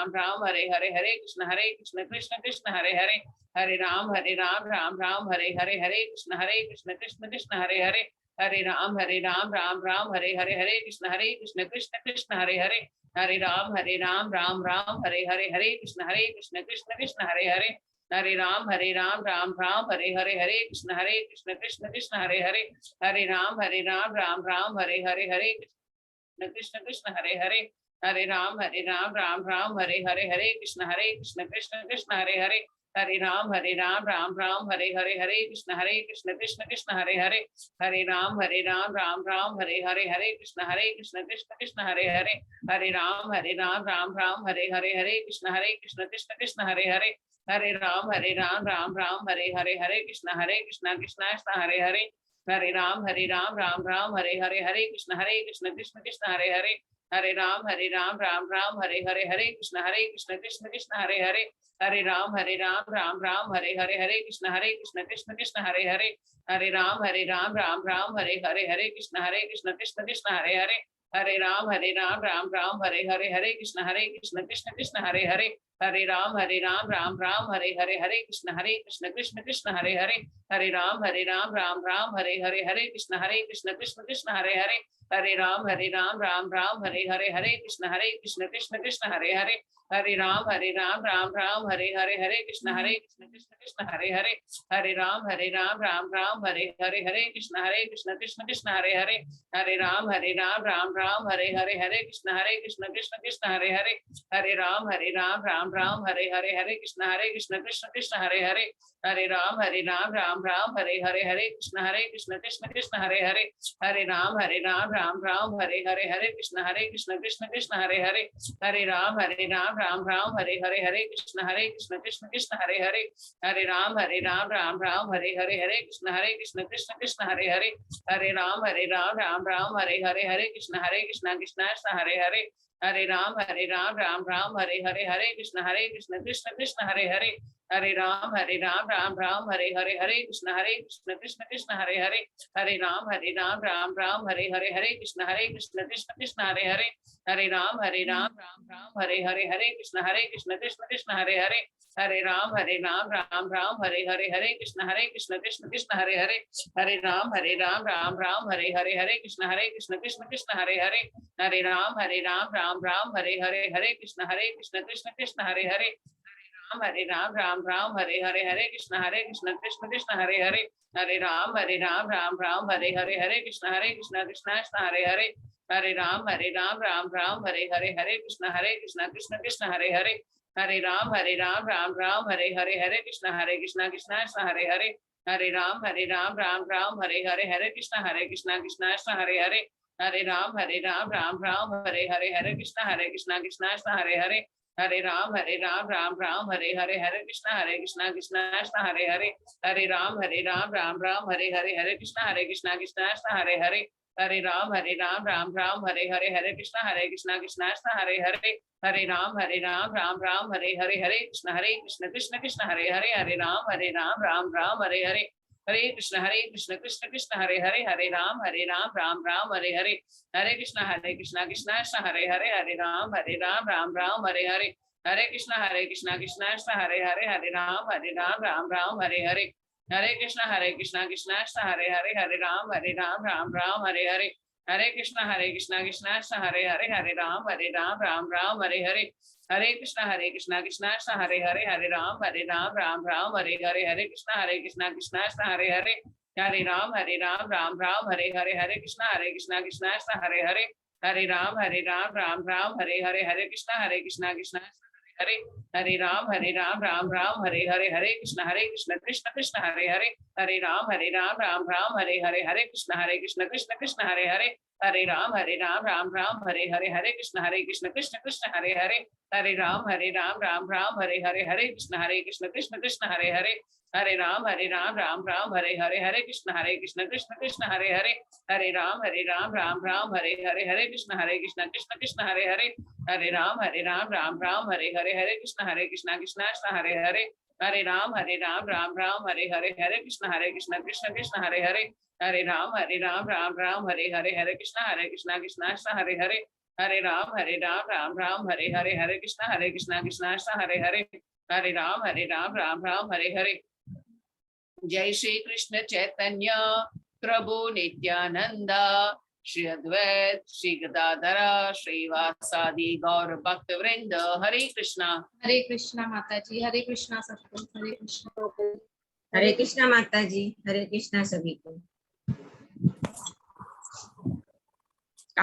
राम हरे हरे, हरे कृष्ण कृष्ण कृष्ण हरे हरे, हरे राम राम राम हरे हरे, हरे कृष्ण कृष्ण कृष्ण हरे हरे, हरे राम राम राम हरे हरे, हरे कृष्ण कृष्ण हरे हरे, हरे राम राम राम हरे हरे, हरे कृष्ण कृष्ण कृष्ण हरे हरे, हरे राम राम राम हरे हरे, हरे कृष्ण कृष्ण कृष्ण हरे हरे, हरे राम राम राम हरे हरे, हरे कृष्ण कृष्ण कृष्ण हरे हरे, हरे राम राम राम हरे हरे, हरे कृष्ण कृष्ण कृष्ण हरे हरे, हरे राम राम राम हरे हरे, हरे कृष्ण कृष्ण हरे हरे, हरे राम राम राम हरे हरे, हरे कृष्ण कृष्ण कृष्ण हरे हरे, हरे राम राम राम हरे हरे, हरे कृष्ण कृष्ण कृष्ण हरे हरे, हरे राम राम राम हरे हरे, हरे कृष्ण कृष्ण कृष्ण हरे हरे, हरे राम राम राम हरे हरे, हरे कृष्ण कृष्ण कृष्ण हरे हरे, हरे राम राम राम हरे हरे, हरे कृष्ण कृष्ण कृष्ण हरे हरे, हरे राम राम राम हरे हरे, हरे कृष्ण कृष्ण कृष्ण हरे हरे, हरे राम राम राम हरे हरे, हरे कृष्ण कृष्ण कृष्ण हरे हरे, हरे राम राम राम हरे हरे, हरे कृष्ण कृष्ण कृष्ण हरे हरे, हरे राम राम राम हरे हरे, हरे कृष्ण कृष्ण कृष्ण हरे हरे, हरे राम राम राम हरे हरे, हरे कृष्ण कृष्ण कृष्ण हरे हरे, हरे राम राम राम हरे हरे, हरे कृष्ण कृष्ण कृष्ण हरे हरे, हरे राम राम राम हरे हरे, हरे कृष्ण कृष्ण कृष्ण हरे हरे, हरे राम राम राम हरे हरे, हरे कृष्ण कृष्ण कृष्ण हरे हरे, हरे राम राम राम हरे हरे, हरे कृष्ण कृष्ण कृष्ण हरे हरे, हरे राम राम राम हरे हरे, हरे कृष्ण कृष्ण कृष्ण हरे हरे, हरे राम राम राम हरे हरे, हरे कृष्ण कृष्ण कृष्ण हरे हरे, हरे राम राम राम हरे हरे, हरे कृष्ण कृष्ण हरे हरे, हरे राम राम राम हरे हरे, हरे कृष्ण कृष्ण कृष्ण हरे हरे, हरे राम राम राम हरे हरे, हरे कृष्ण कृष्ण कृष्ण हरे हरे, हरे राम राम राम हरे हरे, हरे कृष्ण कृष्ण कृष्ण हरे हरे, हरे राम राम राम हरे हरे, हरे कृष्ण कृष्ण कृष्ण हरे हरे, हरे राम राम राम हरे हरे, हरे कृष्ण कृष्ण कृष्ण हरे हरे, हरे राम राम राम हरे हरे, हरे कृष्ण कृष्ण कृष्ण हरे हरे, हरे राम राम राम हरे हरे, हरे कृष्ण कृष्ण कृष्ण हरे हरे, राम राम हरे हरे, हरे कृष्ण कृष्ण कृष्ण हरे हरे, हरे राम राम हरे हरे, हरे कृष्ण कृष्ण हरे हरे, हरे राम राम राम हरे हरे, हरे कृष्ण कृष्ण कृष्ण हरे हरे, हरे राम राम हरे हरे, हरे कृष्ण कृष्ण हरे हरे, हरे राम राम राम हरे हरे, हरे कृष्ण कृष्ण हरे हरे, हरे राम राम राम हरे हरे, हरे कृष्ण कृष्ण हरे हरे, हरे राम राम राम हरे हरे, हरे कृष्ण कृष्ण हरे हरे, हरे राम राम राम हरे हरे, हरे कृष्ण कृष्ण हरे हरे, हरे राम राम राम हरे हरे, हरे कृष्णा कृष्णा कृष्णा हरे हरे, हरे राम राम राम हरे हरे, हरे कृष्ण कृष्ण कृष्ण हरे हरे, हरे राम राम राम हरे हरे, हरे कृष्ण कृष्ण कृष्ण हरे हरे, हरे राम राम राम हरे हरे, हरे कृष्ण कृष्ण हरे हरे, हरे राम राम राम हरे हरे, हरे कृष्ण कृष्ण हरे हरे, हरे राम राम राम हरे हरे, हरे कृष्ण कृष्ण हरे हरे, हरे राम राम राम हरे हरे, हरे कृष्ण कृष्ण हरे हरे, हरे राम राम राम हरे हरे, हरे कृष्ण कृष्ण हरे हरे, हरे राम राम राम हरे हरे, हरे कृष्ण कृष्ण हरे हरे, हरे राम राम राम हरे हरे, हरे कृष्ण कृष्ण हरे हरे, हरे राम राम राम हरे हरे, हरे कृष्ण कृष्ण हरे, हरे राम राम राम हरे हरे, हरे कृष्ण कृष्ण कृष्ण हरे हरे, हरे राम राम राम हरे हरे, हरे कृष्ण कृष्ण कृष्ण हरे हरे, हरे राम राम राम हरे हरे, हरे कृष्ण कृष्ण कृष्ण हरे हरे, हरे राम राम राम हरे हरे, हरे कृष्ण कृष्ण कृष्ण हरे हरे, हरे राम राम राम हरे हरे, हरे कृष्ण कृष्ण कृष्ण हरे हरे, हरे राम राम राम हरे हरे, हरे कृष्ण कृष्ण कृष्ण हरे हरे, हरे राम राम राम हरे हरे, हरे कृष्ण कृष्ण हरे हरे, हरे राम राम राम हरे हरे, हरे कृष्ण कृष्ण कृष्ण हरे हरे, हरे राम राम राम हरे हरे, हरे कृष्ण कृष्ण हरे हरे, हरे राम राम राम हरे हरे, हरे कृष्ण कृष्ण हरे हरे, हरे राम राम हरे हरे। जय श्री कृष्ण चैतन्य प्रभु नित्यानंद, श्री अद्वैत श्री गदाधरा श्रीवासादि गौर भक्त वृंद, हरे कृष्णा माता जी, हरे कृष्णा सबको, हरे कृष्णा। हरे कृष्णा माता जी, हरे कृष्णा सभी को।